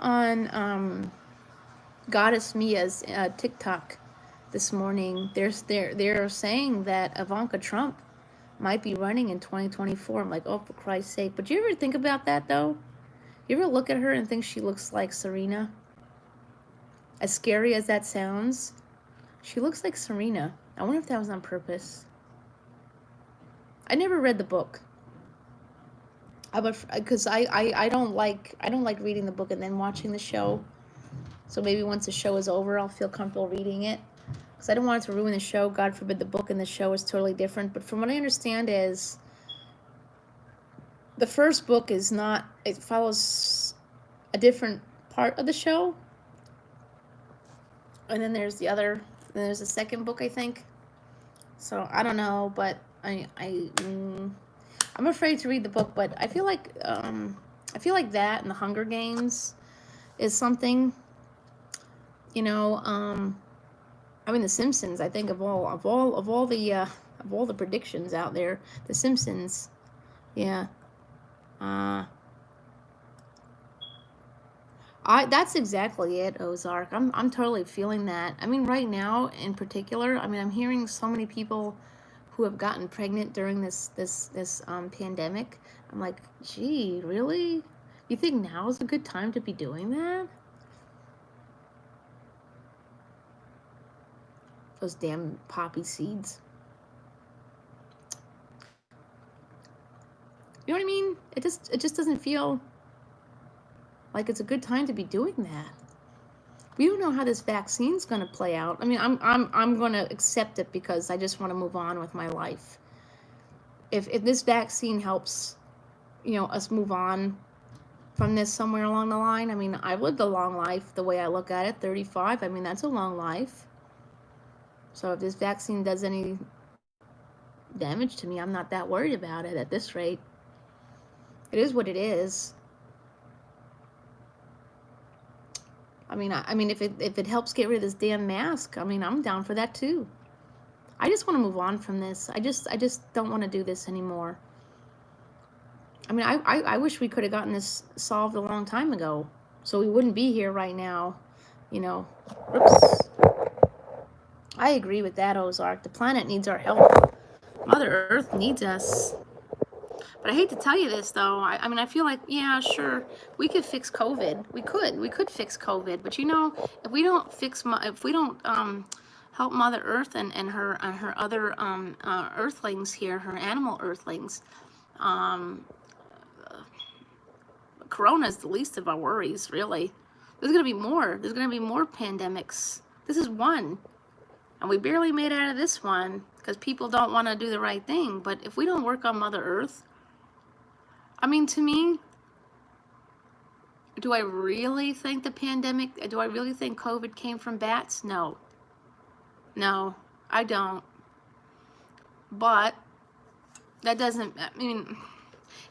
on Goddess Mia's TikTok this morning. They're saying that Ivanka Trump might be running in 2024. I'm like, oh, for Christ's sake. But do you ever think about that, though? You ever look at her and think she looks like Serena? As scary as that sounds, she looks like Serena. I wonder if that was on purpose. I never read the book. Because I don't like reading the book and then watching the show. So maybe once the show is over, I'll feel comfortable reading it. Because I don't want it to ruin the show. God forbid the book and the show is totally different. But from what I understand is, the first book is not, it follows a different part of the show. And then there's there's a second book, I think. So I don't know, but I'm afraid to read the book. But I feel like that and the Hunger Games is something, The Simpsons. I think of all the predictions out there, The Simpsons, yeah. That's exactly it, Ozark. I'm totally feeling that. I mean, right now in particular, I'm hearing so many people who have gotten pregnant during this pandemic. I'm like, gee, really? You think now is a good time to be doing that? Those damn poppy seeds. You know what I mean? It just doesn't feel like it's a good time to be doing that. We don't know how this vaccine's going to play out. I mean, I'm going to accept it because I just want to move on with my life. If this vaccine helps, us move on from this somewhere along the line. I mean, I've lived a long life the way I look at it, 35. I mean, that's a long life. So if this vaccine does any damage to me, I'm not that worried about it at this rate. It is what it is. I mean, if it helps get rid of this damn mask, I'm down for that too. I just want to move on from this. I just don't want to do this anymore. I wish we could have gotten this solved a long time ago, so we wouldn't be here right now. Oops. I agree with that, Ozark. The planet needs our help. Mother Earth needs us. But I hate to tell you this, though. I feel like, yeah, sure, we could fix COVID. We could fix COVID. But if we don't help Mother Earth and her other Earthlings here, her animal Earthlings, Corona is the least of our worries, really. There's gonna be more. There's gonna be more pandemics. This is one, and we barely made it out of this one because people don't want to do the right thing. But if we don't work on Mother Earth, to me, do I really think COVID came from bats? No, I don't. But that doesn't,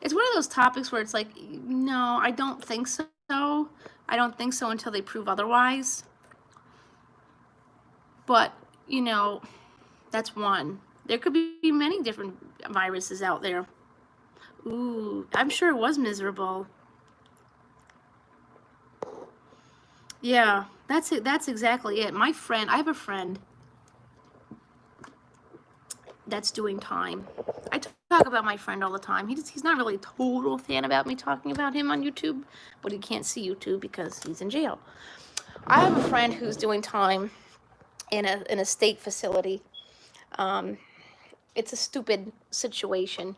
it's one of those topics where it's like, no, I don't think so. I don't think so until they prove otherwise. But, that's one. There could be many different viruses out there. Ooh, I'm sure it was miserable. Yeah, that's it. That's exactly it. I have a friend that's doing time. I talk about my friend all the time. He's not really a total fan about me talking about him on YouTube, but he can't see YouTube because he's in jail. I have a friend who's doing time in a state facility. It's a stupid situation.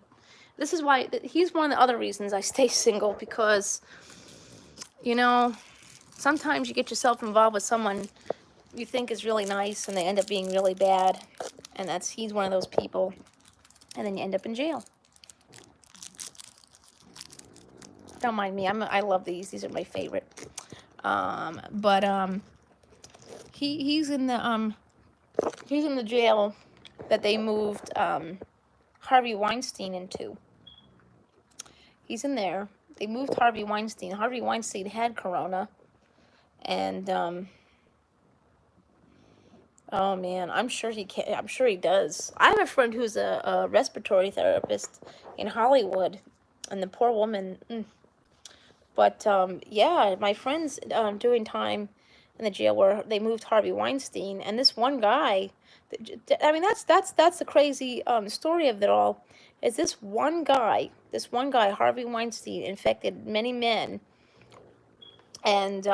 This is why he's one of the other reasons I stay single, because sometimes you get yourself involved with someone you think is really nice and they end up being really bad, and he's one of those people, and then you end up in jail. Don't mind me. I love these. These are my favorite. But he's in the jail that they moved Harvey Weinstein into. He's in there. They moved Harvey Weinstein. Harvey Weinstein had corona, and oh man, I'm sure he can. I'm sure he does. I have a friend who's a respiratory therapist in Hollywood, and the poor woman. But yeah, my friend's doing time in the jail where they moved Harvey Weinstein, and this one guy. I mean, that's the crazy story of it all. Is this one guy, Harvey Weinstein, infected many men, and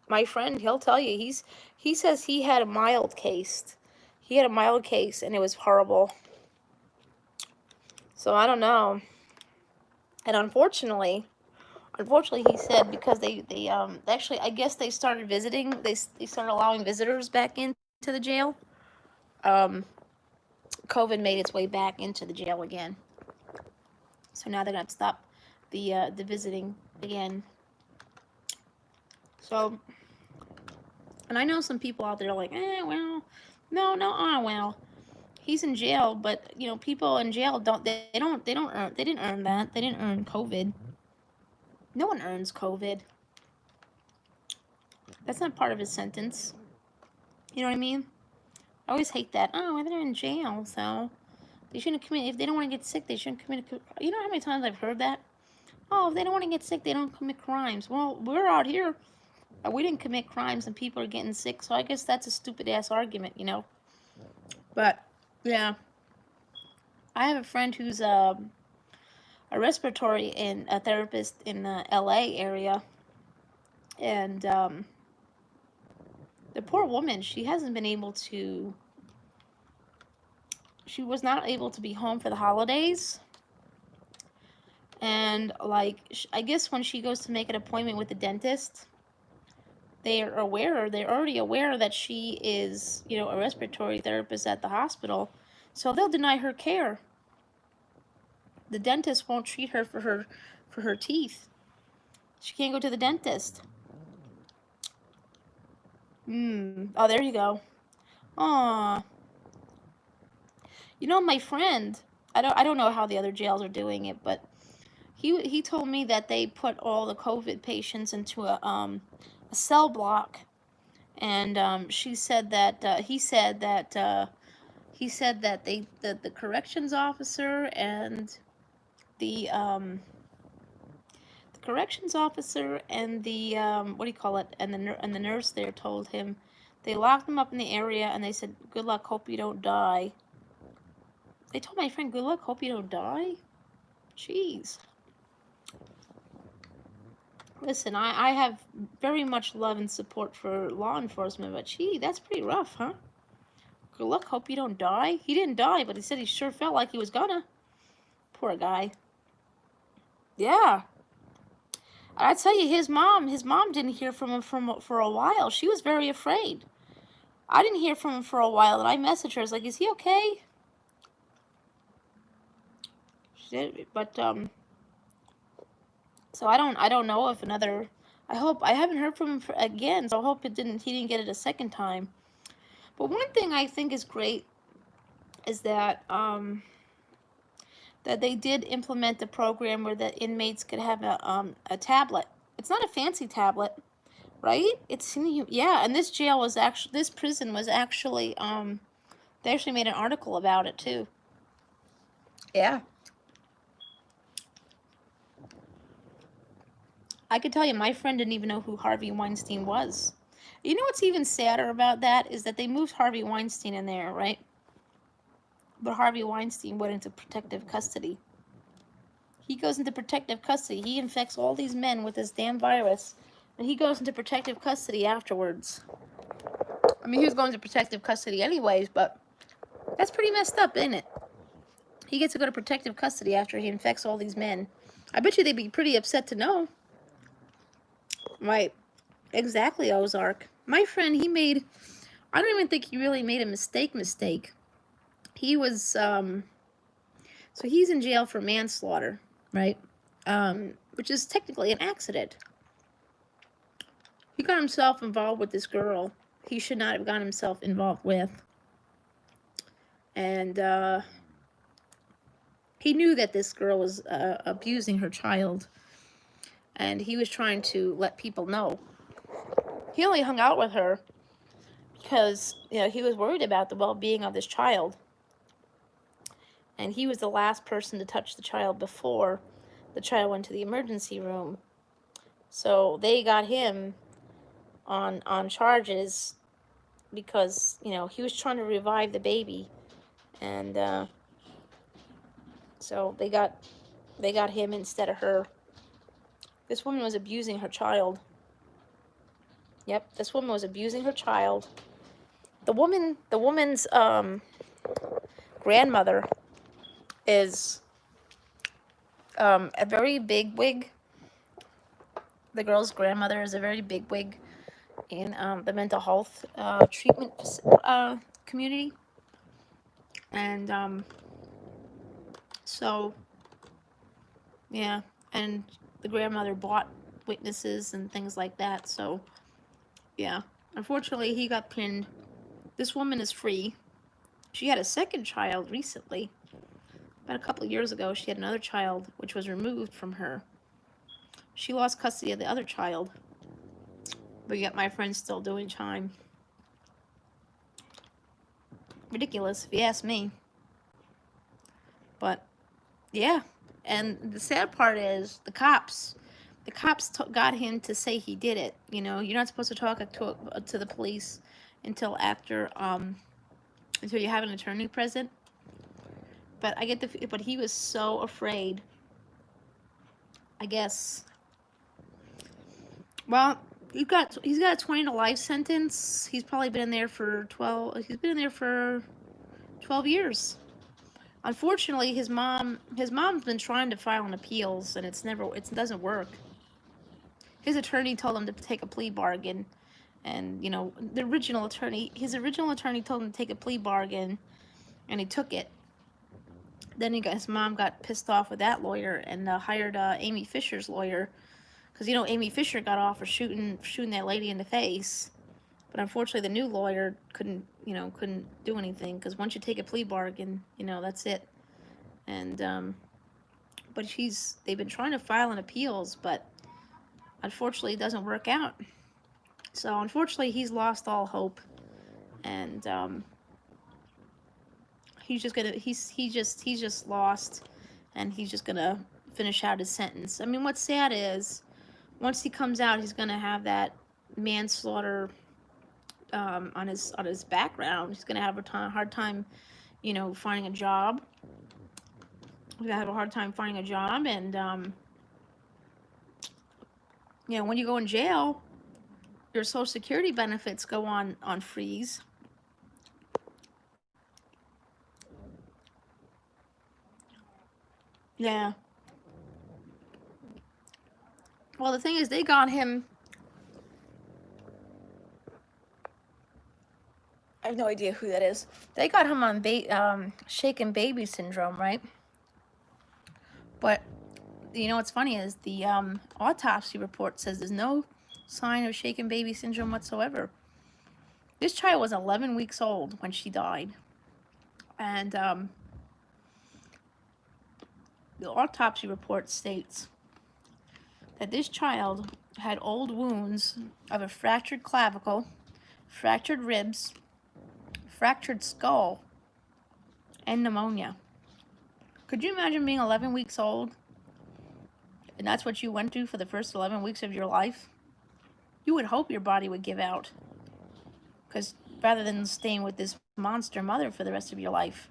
my friend, he'll tell you, he says he had a mild case. He had a mild case, and it was horrible. So I don't know. And unfortunately, he said because they actually, I guess they started visiting. They started allowing visitors back into the jail. COVID made its way back into the jail again. So now they're gonna stop the visiting again. So, and I know some people out there are like, well, no, well, he's in jail, but you know, people in jail they didn't earn that. They didn't earn COVID. No one earns COVID. That's not part of his sentence. You know what I mean? I always hate that. Oh, well, they're in jail, so they shouldn't commit. If they don't want to get sick, they shouldn't commit. You know how many times I've heard that? Oh, if they don't want to get sick, they don't commit crimes. Well, we're out here. We didn't commit crimes, and people are getting sick. So I guess that's a stupid ass argument, you know. But yeah, I have a friend who's a respiratory and a therapist in the LA area, and the poor woman, she was not able to be home for the holidays. And like, I guess when she goes to make an appointment with the dentist, they're already aware that she is, you know, a respiratory therapist at the hospital, so they'll deny her care. The dentist won't treat her for her teeth. She can't go to the dentist. Oh, there you go. Aw. You know, my friend, I don't know how the other jails are doing it, but he told me that they put all the COVID patients into a cell block, and he said that the corrections officer and the what do you call it, and the nurse there told him they locked him up in the area, and they said, "Good luck, hope you don't die." They told my friend, "Good luck, hope you don't die." Jeez. Listen, I have very much love and support for law enforcement, but gee, that's pretty rough, huh? Good luck, hope you don't die. He didn't die, but he said he sure felt like he was gonna. Poor guy. Yeah. I tell you, his mom didn't hear from him for a while. She was very afraid. I didn't hear from him for a while, and I messaged her. I was like, "Is he okay?" She did, but so I don't know if another. I haven't heard from him again, so I hope he didn't get it a second time. But one thing I think is great is that that they did implement a program where the inmates could have a tablet. It's not a fancy tablet, right? Yeah, and this prison was actually they actually made an article about it too. Yeah. I could tell you, my friend didn't even know who Harvey Weinstein was. You know what's even sadder about that is that they moved Harvey Weinstein in there, right? But Harvey Weinstein went into protective custody. He goes into protective custody. He infects all these men with this damn virus, and he goes into protective custody afterwards. I mean, he was going to protective custody anyways, but that's pretty messed up, isn't it? He gets to go to protective custody after he infects all these men. I bet you they'd be pretty upset to know. Right. Exactly, Ozark. My friend, I don't even think he really made a mistake. He was, so he's in jail for manslaughter, right? Which is technically an accident. He got himself involved with this girl he should not have gotten himself involved with. And he knew that this girl was abusing her child. And he was trying to let people know. He only hung out with her because, you know, he was worried about the well-being of this child. And he was the last person to touch the child before the child went to the emergency room. So they got him on charges because, you know, he was trying to revive the baby. And so they got him instead of her. This woman was abusing her child. Yep, this woman was abusing her child. The woman's grandmother is a very big wig. The girl's grandmother is a very big wig in the mental health treatment community. And so, yeah, and the grandmother bought witnesses and things like that. So, yeah, unfortunately, he got pinned. This woman is free. She had a second child recently. About a couple of years ago, she had another child, which was removed from her. She lost custody of the other child, but yet my friend's still doing time. Ridiculous, if you ask me. But, yeah. And the sad part is the cops got him to say he did it. You know, you're not supposed to talk to the police until after, until you have an attorney present. But but he was so afraid. I guess. Well, he's got a 20 to life sentence. He's probably been in there for 12. He's been in there for 12 years. Unfortunately, his mom's been trying to file an appeals, and it doesn't work. His attorney told him to take a plea bargain, and you know his original attorney told him to take a plea bargain, and he took it. Then his mom got pissed off with that lawyer and hired Amy Fisher's lawyer, because you know Amy Fisher got off for shooting that lady in the face. But unfortunately, the new lawyer couldn't do anything, because once you take a plea bargain, you know, that's it. And but they've been trying to file an appeals, but unfortunately, it doesn't work out. So unfortunately, he's lost all hope, and he's just lost, and he's just gonna finish out his sentence. I mean, what's sad is once he comes out, he's gonna have that manslaughter on his background. He's gonna have a hard time, you know, finding a job. He's gonna have a hard time finding a job, and you know, when you go in jail, your Social Security benefits go on freeze. Yeah. Well, the thing is, they got him. I have no idea who that is. They got him on shaken baby syndrome, right? But you know what's funny is the autopsy report says there's no sign of shaken baby syndrome whatsoever. This child was 11 weeks old when she died, and the autopsy report states that this child had old wounds of a fractured clavicle, fractured ribs, fractured skull, and pneumonia. Could you imagine being 11 weeks old, and that's what you went through for the first 11 weeks of your life? You would hope your body would give out, because rather than staying with this monster mother for the rest of your life.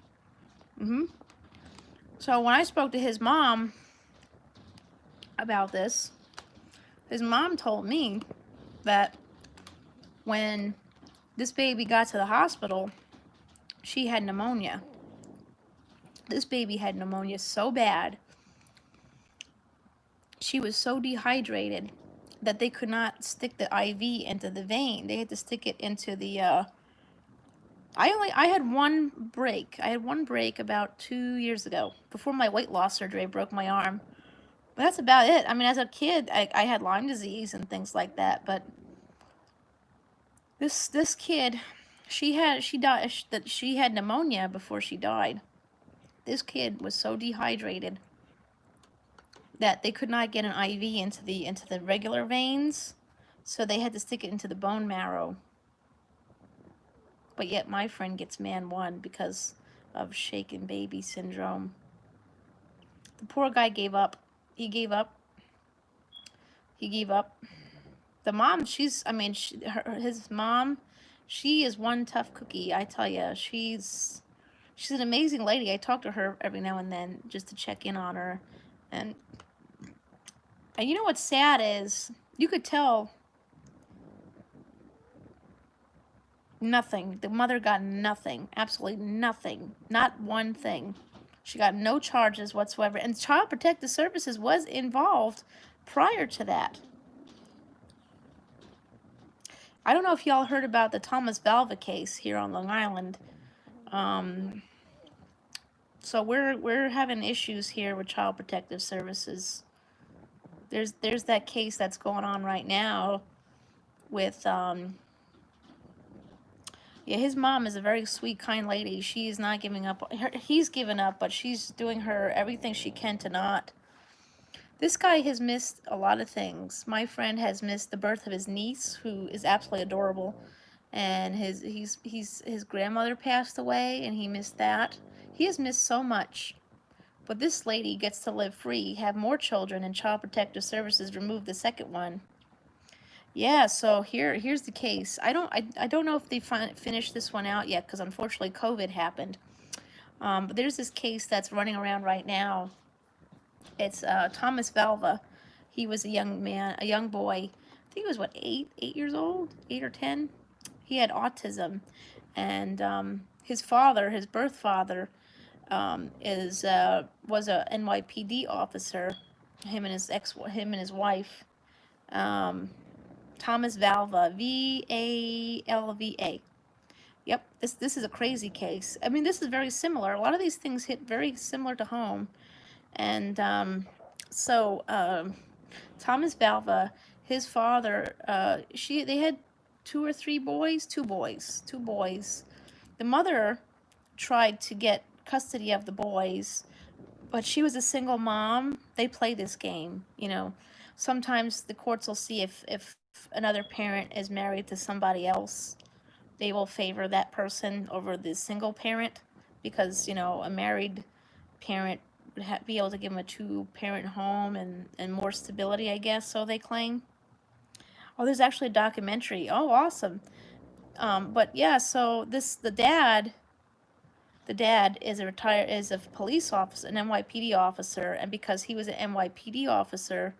So when I spoke to his mom about this, his mom told me that when this baby got to the hospital, she had pneumonia. This baby had pneumonia so bad, she was so dehydrated that they could not stick the IV into the vein. They had to stick it into the I had one break. I had one break about 2 years ago, before my weight loss surgery. I broke my arm. But that's about it. I mean, as a kid, I had Lyme disease and things like that, but This kid, she had pneumonia before she died. This kid was so dehydrated that they could not get an IV into the regular veins, so they had to stick it into the bone marrow. But yet my friend gets man 1 because of shaken baby syndrome. The poor guy gave up. He gave up. He gave up. The mom, his mom, she is one tough cookie, I tell you. She's an amazing lady. I talk to her every now and then just to check in on her. And you know what's sad is, you could tell nothing. The mother got nothing. Absolutely nothing. Not one thing. She got no charges whatsoever. And Child Protective Services was involved prior to that. I don't know if y'all heard about the Thomas Valva case here on Long Island. So we're having issues here with Child Protective Services. There's that case that's going on right now with yeah, his mom is a very sweet, kind lady. She is not giving up. He's given up, but she's doing everything she can to not. This guy has missed a lot of things. My friend has missed the birth of his niece, who is absolutely adorable, and his grandmother passed away, and he missed that. He has missed so much. But this lady gets to live free, have more children, and Child Protective Services removed the second one. Yeah, so here's the case. I don't know if they finished this one out yet, because unfortunately COVID happened. But there's this case that's running around right now. It's Thomas Valva. He was a young man, a young boy. I think he was, what, 8 years old? 8 or 10? He had autism. And his father, his birth father, was a NYPD officer. Him and his wife. Thomas Valva, Valva. Yep, this is a crazy case. I mean, this is very similar. A lot of these things hit very similar to home. And Thomas Valva, his father, they had 2 or 3 boys, 2 boys. The mother tried to get custody of the boys, but she was a single mom. They play this game, you know. Sometimes the courts will see if another parent is married to somebody else, they will favor that person over the single parent, because, you know, a married parent would be able to give them a 2-parent home and more stability, I guess, so they claim. Oh, there's actually a documentary. Oh, awesome. But yeah, so the dad is a police officer, an NYPD officer, and because he was an NYPD officer,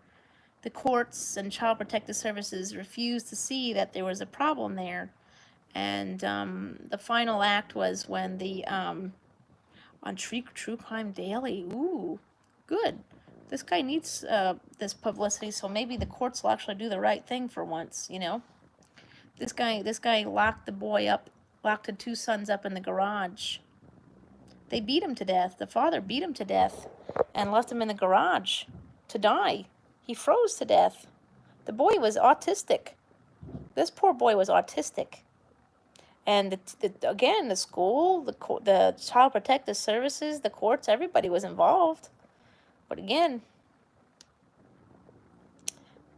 the courts and Child Protective Services refused to see that there was a problem there. And the final act was when on True Crime Daily. Ooh, good. This guy needs this publicity, so maybe the courts will actually do the right thing for once, you know? This guy locked the 2 sons up in the garage. They beat him to death. The father beat him to death and left him in the garage to die. He froze to death. The boy was autistic. This poor boy was autistic. And again, the school, the Child Protective Services, the courts, everybody was involved. But again,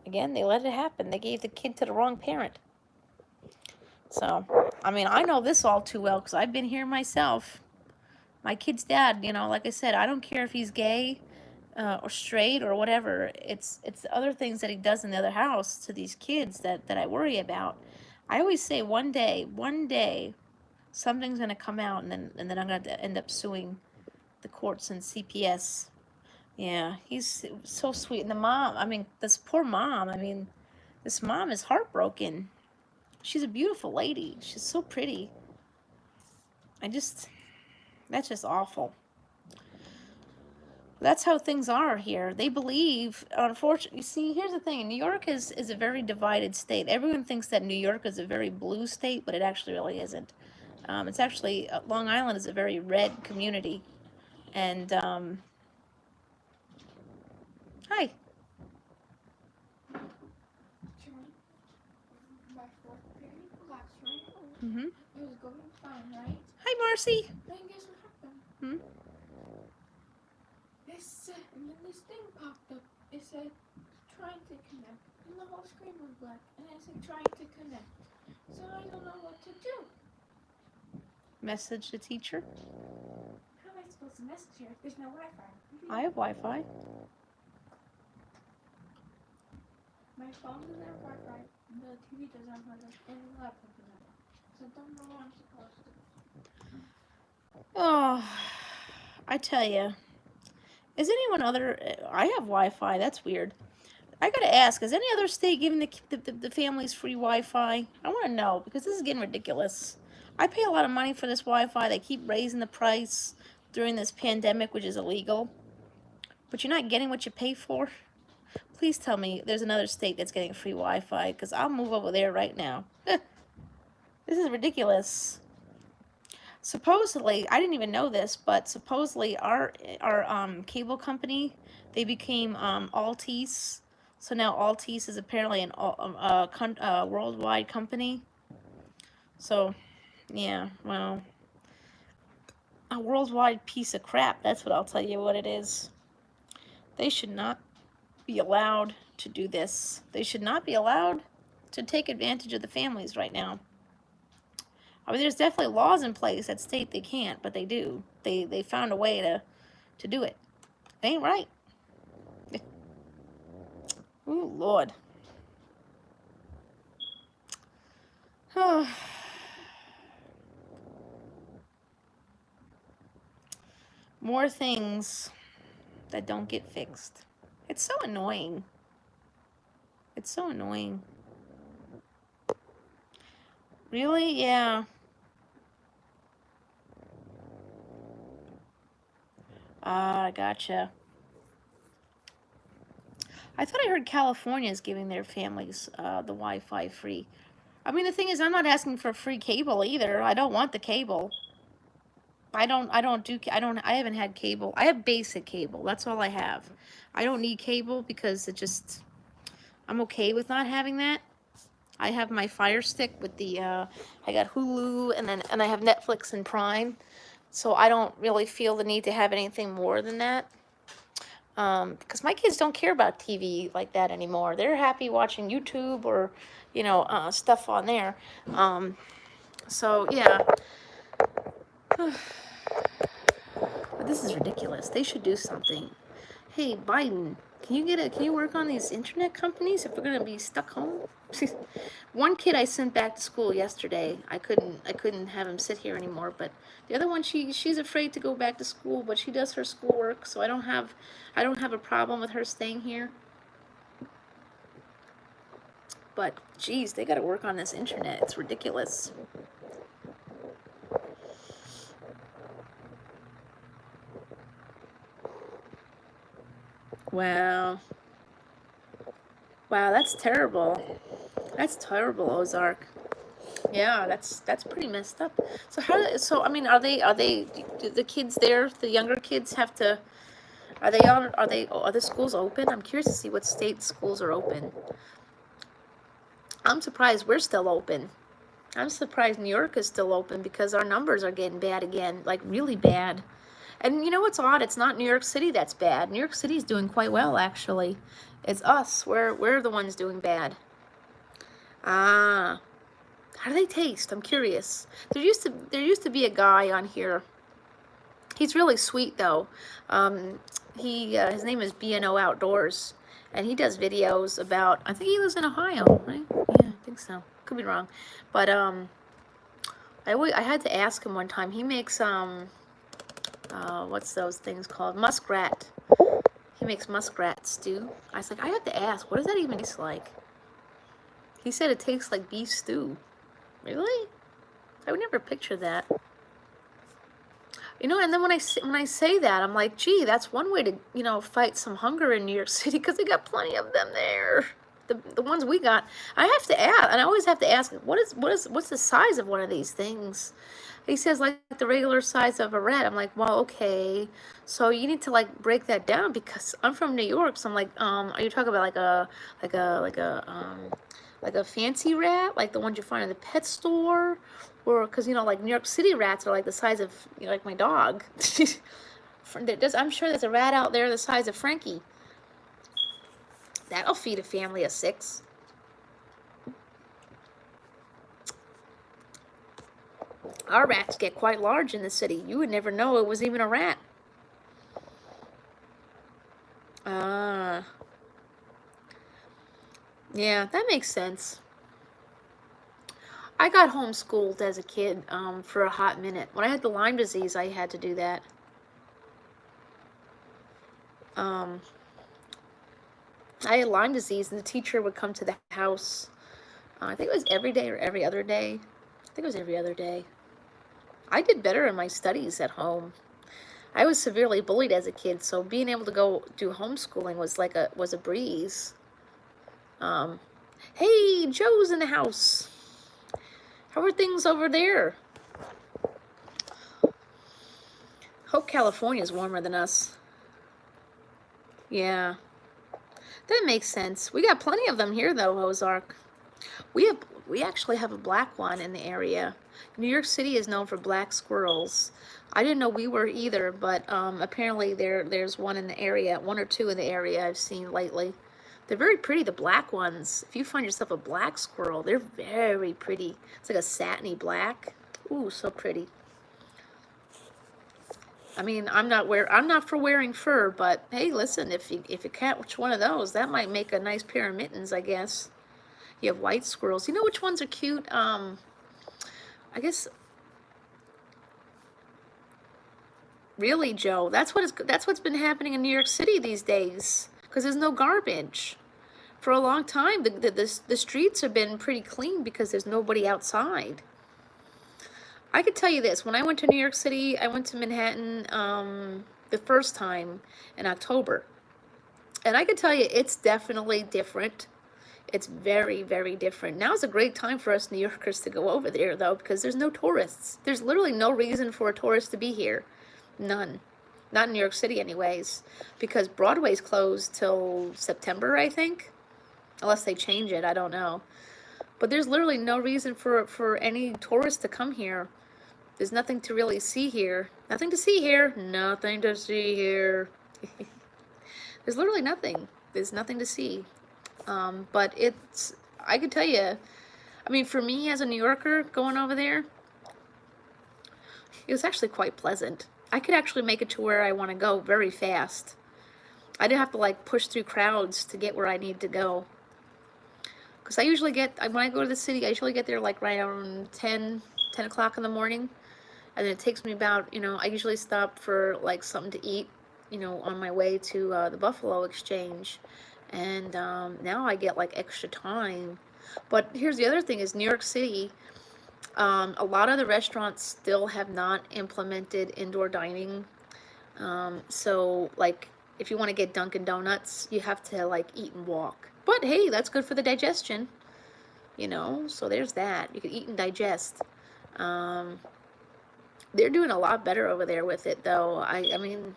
they let it happen. They gave the kid to the wrong parent. So, I mean, I know this all too well because I've been here myself. My kid's dad, you know, like I said, I don't care if he's gay or straight or whatever. It's the other things that he does in the other house to these kids that I worry about. I always say one day, something's going to come out, and then I'm going to end up suing the courts and CPS. Yeah, he's so sweet. And the mom, I mean, this poor mom, this mom is heartbroken. She's a beautiful lady. She's so pretty. That's just awful. That's how things are here. They believe, unfortunately, you see, here's the thing. New York is a very divided state. Everyone thinks that New York is a very blue state, but it actually really isn't. It's actually, Long Island is a very red community. And, hi. Mm-hmm. It was going fine, right? Hi, Marcy. Then guess what happened? Hmm? And then this thing popped up. It said, trying to connect. And the whole screen was black. And it said, trying to connect. So I don't know what to do. Message the teacher. How am I supposed to message her if there's no Wi-Fi? I have Wi-Fi. My phone doesn't have Wi-Fi. The TV doesn't have Wi-Fi. And the laptop doesn't have Wi-Fi. So I don't know what I'm supposed to do. Oh, I tell you. Is anyone other... I have Wi-Fi. That's weird. I gotta ask, is any other state giving the families free Wi-Fi? I want to know, because this is getting ridiculous. I pay a lot of money for this Wi-Fi. They keep raising the price during this pandemic, which is illegal. But you're not getting what you pay for? Please tell me there's another state that's getting free Wi-Fi, because I'll move over there right now. This is ridiculous. Supposedly, I didn't even know this, but supposedly our cable company, they became Altice. So now Altice is apparently a worldwide company. So, yeah, well, a worldwide piece of crap. That's what I'll tell you what it is. They should not be allowed to do this. They should not be allowed to take advantage of the families right now. I mean, there's definitely laws in place that state they can't, but they do. They found a way to do it. It ain't right. Ooh, Lord. More things that don't get fixed. It's so annoying. It's so annoying. Really? Yeah. Ah, gotcha. I thought I heard California is giving their families the Wi-Fi free. I mean, the thing is, I'm not asking for free cable either. I don't want the cable. I haven't had cable. I have basic cable. That's all I have. I don't need cable because I'm okay with not having that. I have my Fire Stick with I got Hulu and I have Netflix and Prime. So I don't really feel the need to have anything more than that. Because my kids don't care about TV like that anymore. They're happy watching YouTube or, stuff on there. So yeah. But this is ridiculous. They should do something. Hey, Biden, can you work on these internet companies if we're gonna be stuck home? One kid I sent back to school yesterday. I couldn't have him sit here anymore, but the other one she's afraid to go back to school, but she does her schoolwork, so I don't have a problem with her staying here. But geez, they gotta work on this internet. It's ridiculous. Wow, that's terrible. That's terrible, Ozark. Yeah, that's pretty messed up. So I mean, are the kids there, the younger kids have to, are the schools open? I'm curious to see what state schools are open. I'm surprised we're still open. I'm surprised New York is still open because our numbers are getting bad again, like really bad. And you know what's odd? It's not New York City that's bad. New York City's doing quite well, actually. It's us. We're the ones doing bad. Ah. How do they taste? I'm curious. There used to be a guy on here. He's really sweet though. His name is BNO Outdoors, and he does videos about. I think he lives in Ohio, right? Yeah, I think so. Could be wrong, but I had to ask him one time. He makes what's those things called? Muskrat. He makes muskrat stew. I was like, I have to ask, what does that even taste like? He said it tastes like beef stew. Really? I would never picture that. And then when I say that, I'm like, gee, that's one way to, fight some hunger in New York City because they got plenty of them there. The ones we got. I have to ask, and I always have to ask, what's the size of one of these things? He says like the regular size of a rat. I'm like, well, okay. So you need to like break that down because I'm from New York. So I'm like, are you talking about like a like a fancy rat, like the ones you find in the pet store, or because like New York City rats are like the size of like my dog. I'm sure there's a rat out there the size of Frankie. That'll feed a family of 6. Our rats get quite large in the city. You would never know it was even a rat. Yeah, that makes sense. I got homeschooled as a kid for a hot minute. When I had the Lyme disease, I had to do that. I had Lyme disease, and the teacher would come to the house. I think it was every day or every other day. I think it was every other day. I did better in my studies at home. I was severely bullied as a kid, so being able to go do homeschooling was like a breeze. Hey, Joe's in the house. How are things over there? Hope California's warmer than us. Yeah, that makes sense. We got plenty of them here, though, Ozark. We actually have a black one in the area. New York City is known for black squirrels. I didn't know we were either, but apparently there's one in the area, 1 or 2 in the area I've seen lately. They're very pretty, the black ones. If you find yourself a black squirrel, they're very pretty. It's like a satiny black. Ooh, so pretty. I mean, I'm not for wearing fur, but hey, listen, if you catch one of those, that might make a nice pair of mittens, I guess. You have white squirrels. You know which ones are cute? I guess. Really, Joe, that's what's been happening in New York City these days, because there's no garbage. For a long time, the streets have been pretty clean because there's nobody outside. I could tell you this, when I went to New York City, I went to Manhattan the first time in October. And I can tell you, it's definitely different. It's very, very different. Now's a great time for us New Yorkers to go over there, though, because there's no tourists. There's literally no reason for a tourist to be here. None. Not in New York City, anyways, because Broadway's closed till September, I think. Unless they change it, I don't know. But there's literally no reason for any tourists to come here. There's nothing to really see here. Nothing to see here. Nothing to see here. There's literally nothing. There's nothing to see. But I could tell you, I mean, for me as a New Yorker going over there, it was actually quite pleasant. I could actually make it to where I want to go very fast. I didn't have to like push through crowds to get where I need to go. Because I usually when I go to the city, I usually get there like right around 10 o'clock in the morning. And then it takes me about, I usually stop for like something to eat, on my way to the Buffalo Exchange. And now I get like extra time. But here's the other thing is New York City, a lot of the restaurants still have not implemented indoor dining. So like if you want to get Dunkin' Donuts, you have to like eat and walk. But hey, that's good for the digestion, so there's that. You can eat and digest. They're doing a lot better over there with it, though. I mean,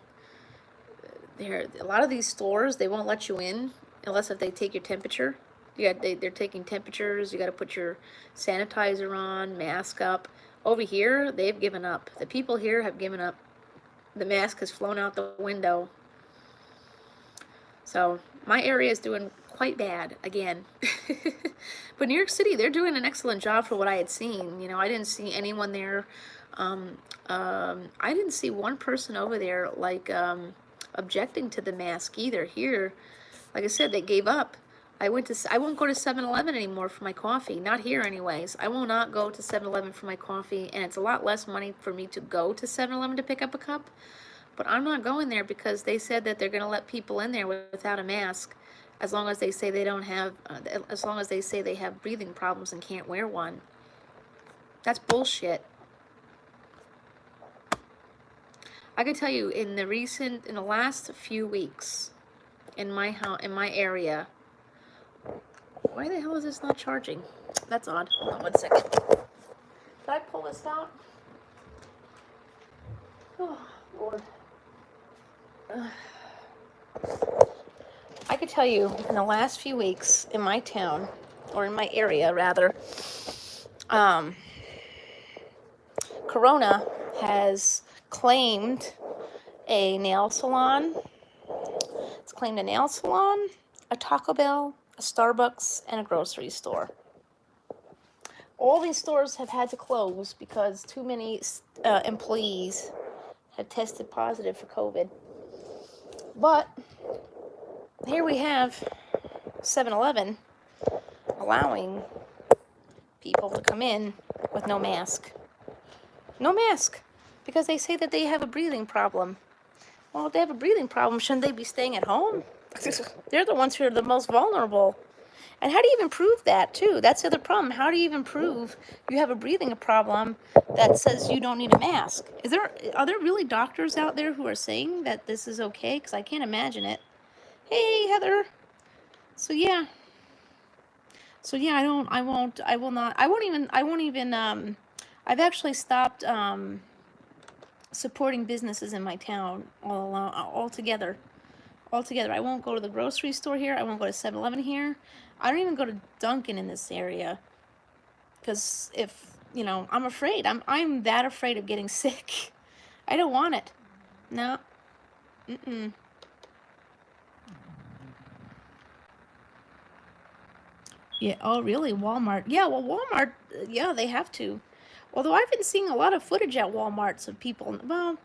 a lot of these stores, they won't let you in unless if they take your temperature. They're taking temperatures. You got to put your sanitizer on, mask up. Over here, they've given up. The people here have given up. The mask has flown out the window. So my area is doing quite bad again. But New York City, they're doing an excellent job for what I had seen. I didn't see anyone there. I didn't see one person over there like objecting to the mask either. Here, like I said, they gave up. I won't go to 7-Eleven anymore for my coffee. Not here anyways. I will not go to 7-Eleven for my coffee, and it's a lot less money for me to go to 7-Eleven to pick up a cup. But I'm not going there because they said that they're going to let people in there without a mask as long as they say they don't have, as long as they say they have breathing problems and can't wear one. That's bullshit. I can tell you in the last few weeks in my area, why the hell is this not charging? That's odd. Hold on 1 second. Did I pull this out? Oh, Lord. I could tell you in the last few weeks in my town, or in my area rather, Corona has claimed a nail salon. It's claimed a nail salon, a Taco Bell, a Starbucks, and a grocery store. All these stores have had to close because too many employees have tested positive for COVID. But here we have 7-Eleven allowing people to come in with no mask. No mask, because they say that they have a breathing problem. Well, if they have a breathing problem, shouldn't they be staying at home? They're the ones who are the most vulnerable. And how do you even prove that, too? That's the other problem. How do you even prove you have a breathing problem that says you don't need a mask? Are there really doctors out there who are saying that this is okay? Because I can't imagine it. Hey, Heather. So yeah, I won't even, I've actually stopped, supporting businesses in my town altogether. I won't go to the grocery store here. I won't go to 7-Eleven here. I don't even go to Dunkin' in this area. Because I'm afraid. I'm that afraid of getting sick. I don't want it. No. Mm-mm. Yeah, oh really? Walmart. Yeah, well, Walmart, yeah, they have to. Although I've been seeing a lot of footage at Walmarts of people, well,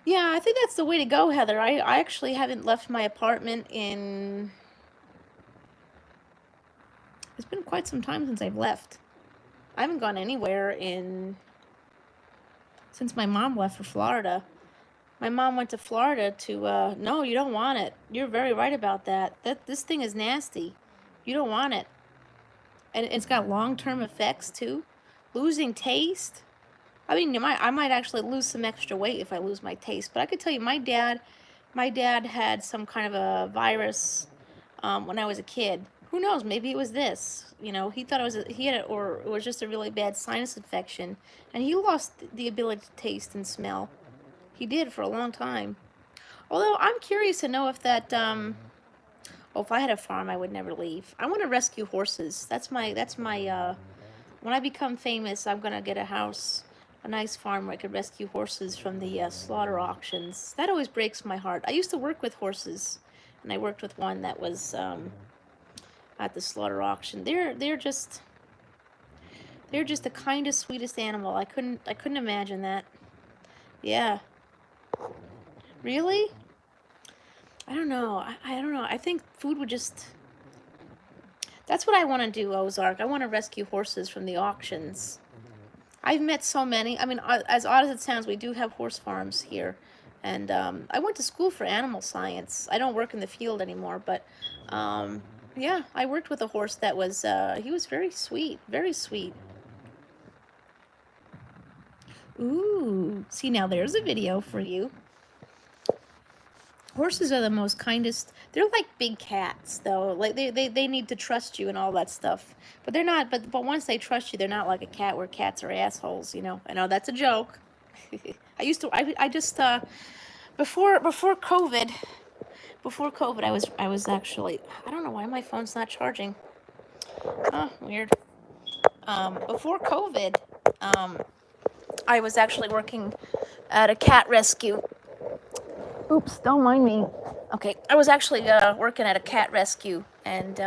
yeah, I think that's the way to go, Heather. I actually haven't left my apartment in... It's been quite some time since I've left. I haven't gone anywhere since my mom left for Florida. My mom went to Florida to, no, you don't want it. You're very right about that. This thing is nasty. You don't want it. And it's got long-term effects, too. Losing taste. I mean, I might actually lose some extra weight if I lose my taste. But I could tell you, my dad had some kind of a virus when I was a kid. Who knows? Maybe it was this. He thought or it was just a really bad sinus infection. And he lost the ability to taste and smell. He did for a long time. Although I'm curious to know if that, if I had a farm, I would never leave. I want to rescue horses. That's my, when I become famous, I'm going to get a house, a nice farm where I could rescue horses from the slaughter auctions. That always breaks my heart. I used to work with horses, and I worked with one that was at the slaughter auction. They're just the kindest, sweetest animal. I couldn't imagine that. Yeah. Really? I don't know. I don't know. I think food would just... That's what I want to do, Ozark. I want to rescue horses from the auctions. I've met so many. I mean, as odd as it sounds, we do have horse farms here. And I went to school for animal science. I don't work in the field anymore, but yeah, I worked with a horse that was, he was very sweet, very sweet. Ooh, see, now there's a video for you. Horses are the most kindest. They're like big cats, though. Like they need to trust you and all that stuff. But they're not. But once they trust you, they're not like a cat where cats are assholes. I know that's a joke. I just before COVID, I was actually, I don't know why my phone's not charging. Oh, weird. Before COVID, I was actually working at a cat rescue. Oops, don't mind me. Okay, I was actually working at a cat rescue, and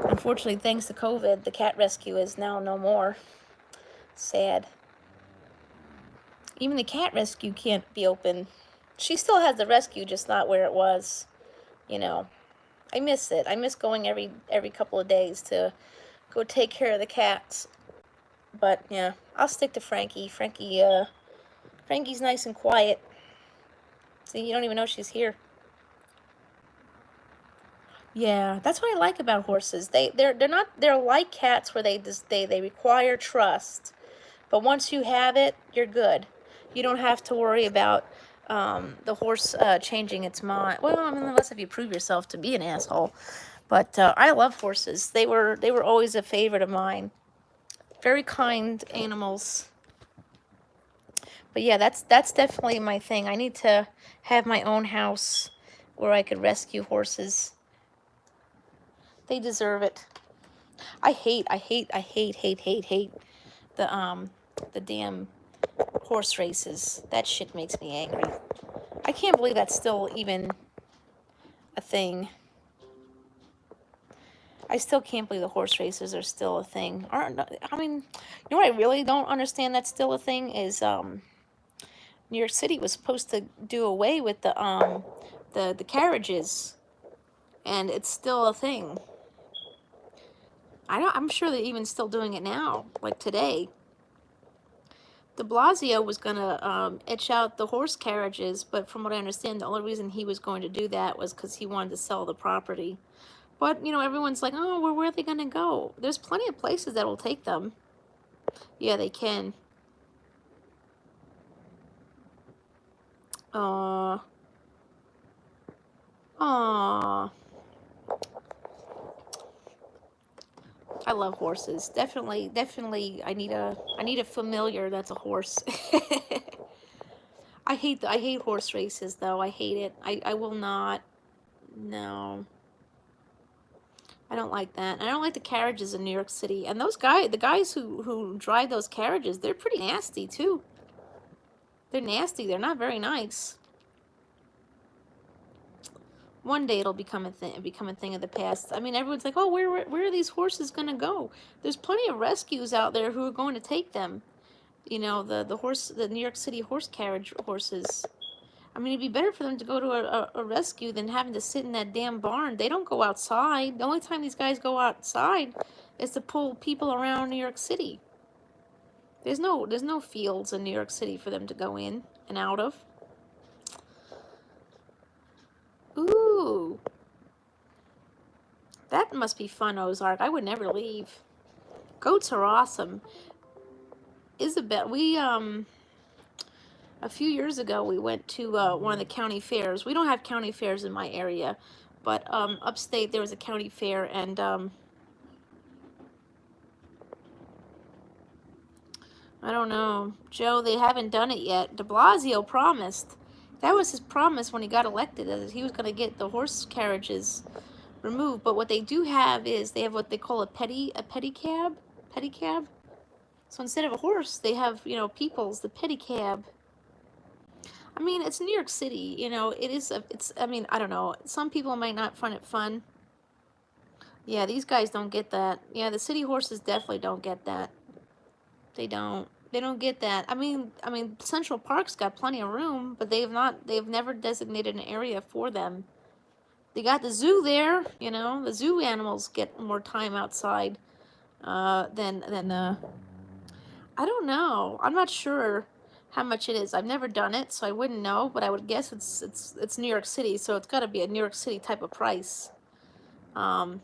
unfortunately, thanks to COVID, the cat rescue is now no more. Sad. Even the cat rescue can't be open. She still has the rescue, just not where it was. I miss it. I miss going every couple of days to go take care of the cats. But yeah, I'll stick to Frankie. Frankie's nice and quiet. See, you don't even know she's here. Yeah, that's what I like about horses. They're like cats where they require trust. But once you have it, you're good. You don't have to worry about the horse changing its mind. Well, I mean, unless if you prove yourself to be an asshole. But I love horses. They were always a favorite of mine. Very kind animals. But yeah, that's definitely my thing. I need to have my own house where I could rescue horses. They deserve it. I hate the damn horse races. That shit makes me angry. I can't believe that's still even a thing. I still can't believe the horse races are still a thing. I mean, you know what I really don't understand that's still a thing is New York City was supposed to do away with the carriages, and it's still a thing. I'm sure they're even still doing it now, like today. De Blasio was going to etch out the horse carriages, but from what I understand, the only reason he was going to do that was because he wanted to sell the property. But, you know, everyone's like, oh, where are they going to go? There's plenty of places that will take them. Yeah, they can. Aww. Aww. I love horses. Definitely, I need a familiar that's a horse. I hate horse races though. I hate it. I will not. No. I don't like that. I don't like the carriages in New York City. And the guys who drive those carriages, they're pretty nasty too. They're nasty. They're not very nice. One day it'll become a thing of the past. I mean, everyone's like, "Oh, where are these horses going to go?" There's plenty of rescues out there who are going to take them. You know, the New York City horse carriage horses. I mean, it'd be better for them to go to a rescue than having to sit in that damn barn. They don't go outside. The only time these guys go outside is to pull people around New York City. There's no fields in New York City for them to go in and out of. Ooh. That must be fun, Ozark. I would never leave. Goats are awesome. Isabel, a few years ago, we went to one of the county fairs. We don't have county fairs in my area, but upstate there was a county fair, and I don't know, Joe, they haven't done it yet. De Blasio promised. That was his promise when he got elected, that he was going to get the horse carriages removed. But what they do have is they have what they call a pedicab. So instead of a horse, they have, you know, people's, the pedicab. I mean, it's New York City, you know, I mean, I don't know. Some people might not find it fun. Yeah, these guys don't get that. Yeah, the city horses definitely don't get that. They don't get that. I mean, Central Park's got plenty of room, but they've never designated an area for them. They got the zoo there, you know, the zoo animals get more time outside, than I don't know. I'm not sure how much it is. I've never done it, so I wouldn't know, but I would guess it's New York City, so it's got to be a New York City type of price. I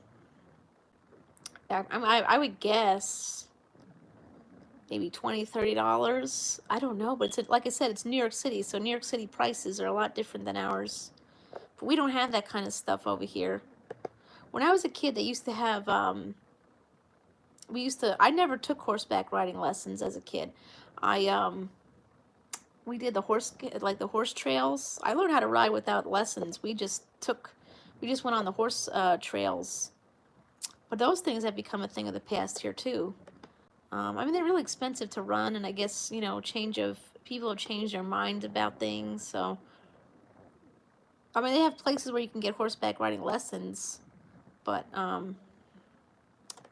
would guess maybe $20-$30. I don't know, but like I said, it's New York City, so New York City prices are a lot different than ours. But we don't have that kind of stuff over here. When I was a kid, they used to have I never took horseback riding lessons as a kid. We did the horse trails. I learned how to ride without lessons. We just went on the horse trails. But those things have become a thing of the past here too. I mean, they're really expensive to run, and I guess, you know, people have changed their minds about things. So, I mean, they have places where you can get horseback riding lessons, but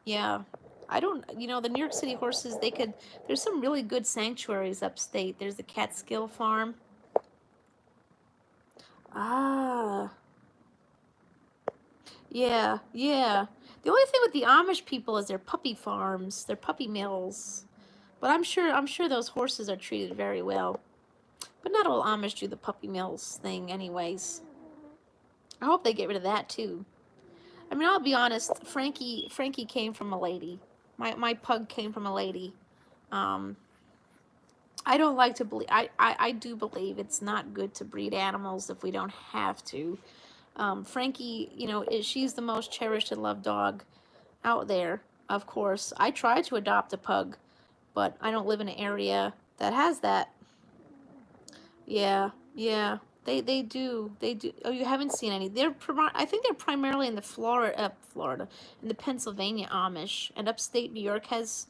yeah. I don't, you know, the New York City horses, there's some really good sanctuaries upstate. There's the Catskill Farm. Ah. Yeah. The only thing with the Amish people is their puppy farms, their puppy mills. But I'm sure those horses are treated very well. But not all Amish do the puppy mills thing anyways. I hope they get rid of that too. I mean, I'll be honest, Frankie came from a lady. My pug came from a lady. I don't like to believe, I do believe it's not good to breed animals if we don't have to. Frankie, you know, she's the most cherished and loved dog out there, of course. I tried to adopt a pug, but I don't live in an area that has that. Yeah. They do. They do. Oh, you haven't seen any. I think they're primarily in the Florida, in the Pennsylvania Amish, and upstate New York has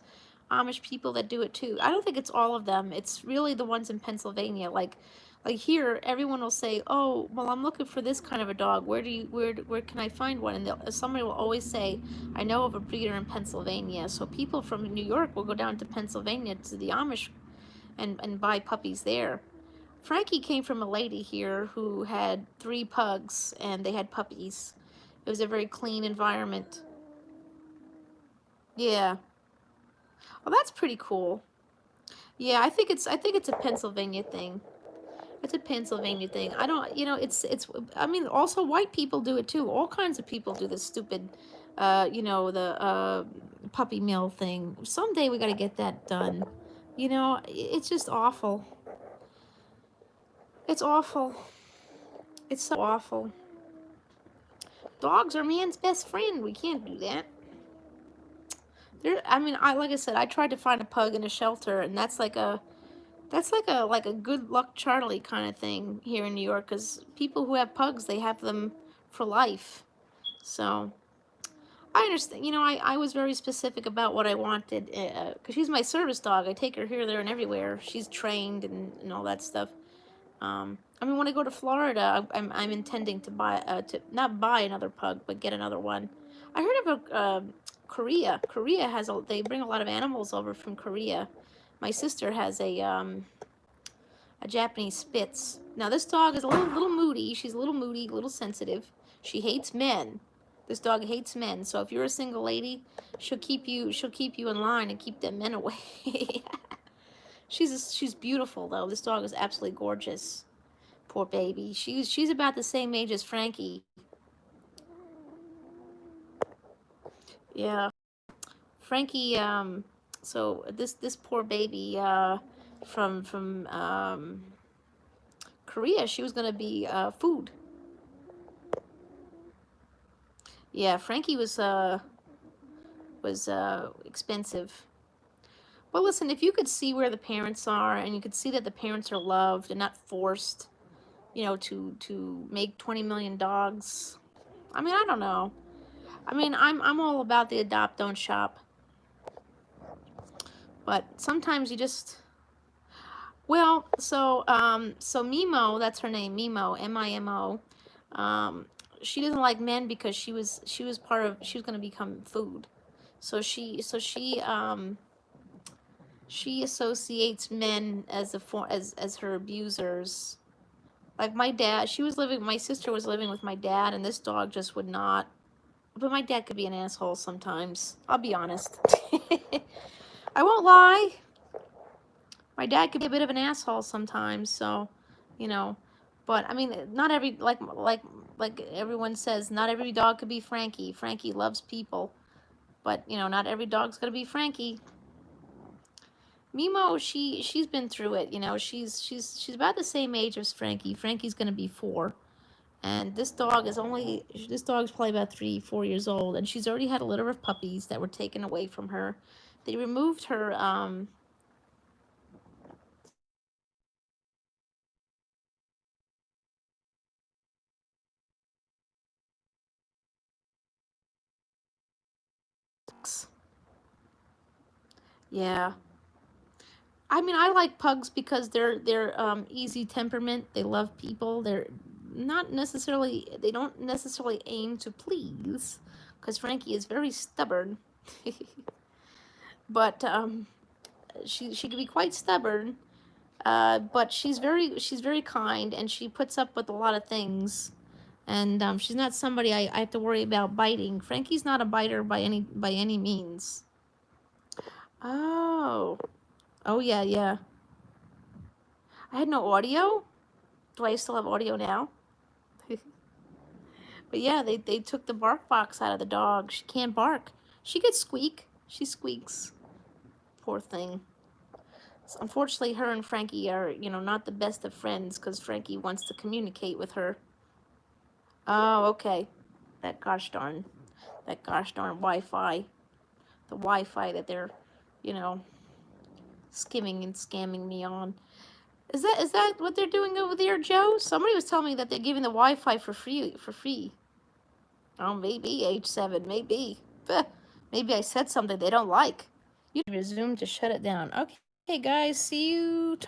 Amish people that do it too. I don't think it's all of them. It's really the ones in Pennsylvania. Like here, everyone will say, "Oh, well, I'm looking for this kind of a dog. Where can I find one?" And somebody will always say, "I know of a breeder in Pennsylvania." So people from New York will go down to Pennsylvania to the Amish and buy puppies there. Frankie came from a lady here who had 3 pugs and they had puppies. It was a very clean environment. Yeah. Well, that's pretty cool. Yeah, I think it's a Pennsylvania thing. It's a Pennsylvania thing. I don't, I mean, also white people do it too. All kinds of people do this stupid, the puppy mill thing. Someday we got to get that done. It's just awful. It's awful. It's so awful. Dogs are man's best friend. We can't do that. I mean, like I said, I tried to find a pug in a shelter, and that's like a good luck Charlie kind of thing here in New York. Because people who have pugs, they have them for life. So I understand. I was very specific about what I wanted because she's my service dog. I take her here, there, and everywhere. She's trained and all that stuff. I mean, when I go to Florida, I'm intending to to not buy another pug, but get another one. I heard about Korea. Korea they bring a lot of animals over from Korea. My sister has a Japanese Spitz. Now this dog is a little moody. She's a little moody, a little sensitive. She hates men. This dog hates men. So if you're a single lady, she'll keep you in line and keep them men away. She's beautiful though. This dog is absolutely gorgeous. Poor baby. She's about the same age as Frankie. Yeah. Frankie, so this poor baby, from Korea, she was gonna be food. Yeah, Frankie was expensive. Well, listen, if you could see where the parents are, and you could see that the parents are loved and not forced, to make 20 million dogs. I mean, I don't know. I mean, I'm all about the adopt, don't shop. But sometimes you just, well, so Mimo, that's her name, Mimo, Mimo. She doesn't like men because she was going to become food. So she associates men as her abusers. Like my sister was living with my dad, and this dog just would not. But my dad could be an asshole sometimes. I'll be honest. I won't lie. My dad could be a bit of an asshole sometimes, so, you know. But I mean, not every like everyone says, not every dog could be Frankie. Frankie loves people, but not every dog's gonna be Frankie. Mimo, she's been through it. She's about the same age as Frankie. Frankie's gonna be 4. And this dog's probably about 3, 4 years old, and she's already had a litter of puppies that were taken away from her. They removed her yeah. I mean, I like pugs because they're easy temperament. They love people. They don't necessarily aim to please, because Frankie is very stubborn. But she can be quite stubborn. But she's very kind, and she puts up with a lot of things. And she's not somebody I have to worry about biting. Frankie's not a biter by any means. Oh. Oh yeah, yeah. I had no audio. Do I still have audio now? But yeah, they took the bark box out of the dog. She can't bark. She could squeak. She squeaks. Poor thing. So unfortunately, her and Frankie are, not the best of friends because Frankie wants to communicate with her. Oh, okay. That gosh darn Wi-Fi. The Wi-Fi that they're, you know, skimming and scamming me on. Is that what they're doing over there, Joe? Somebody was telling me that they're giving the Wi-Fi for free. Oh, maybe age 7, maybe. Maybe I said something they don't like. You resume to shut it down. Okay, guys, see you tomorrow.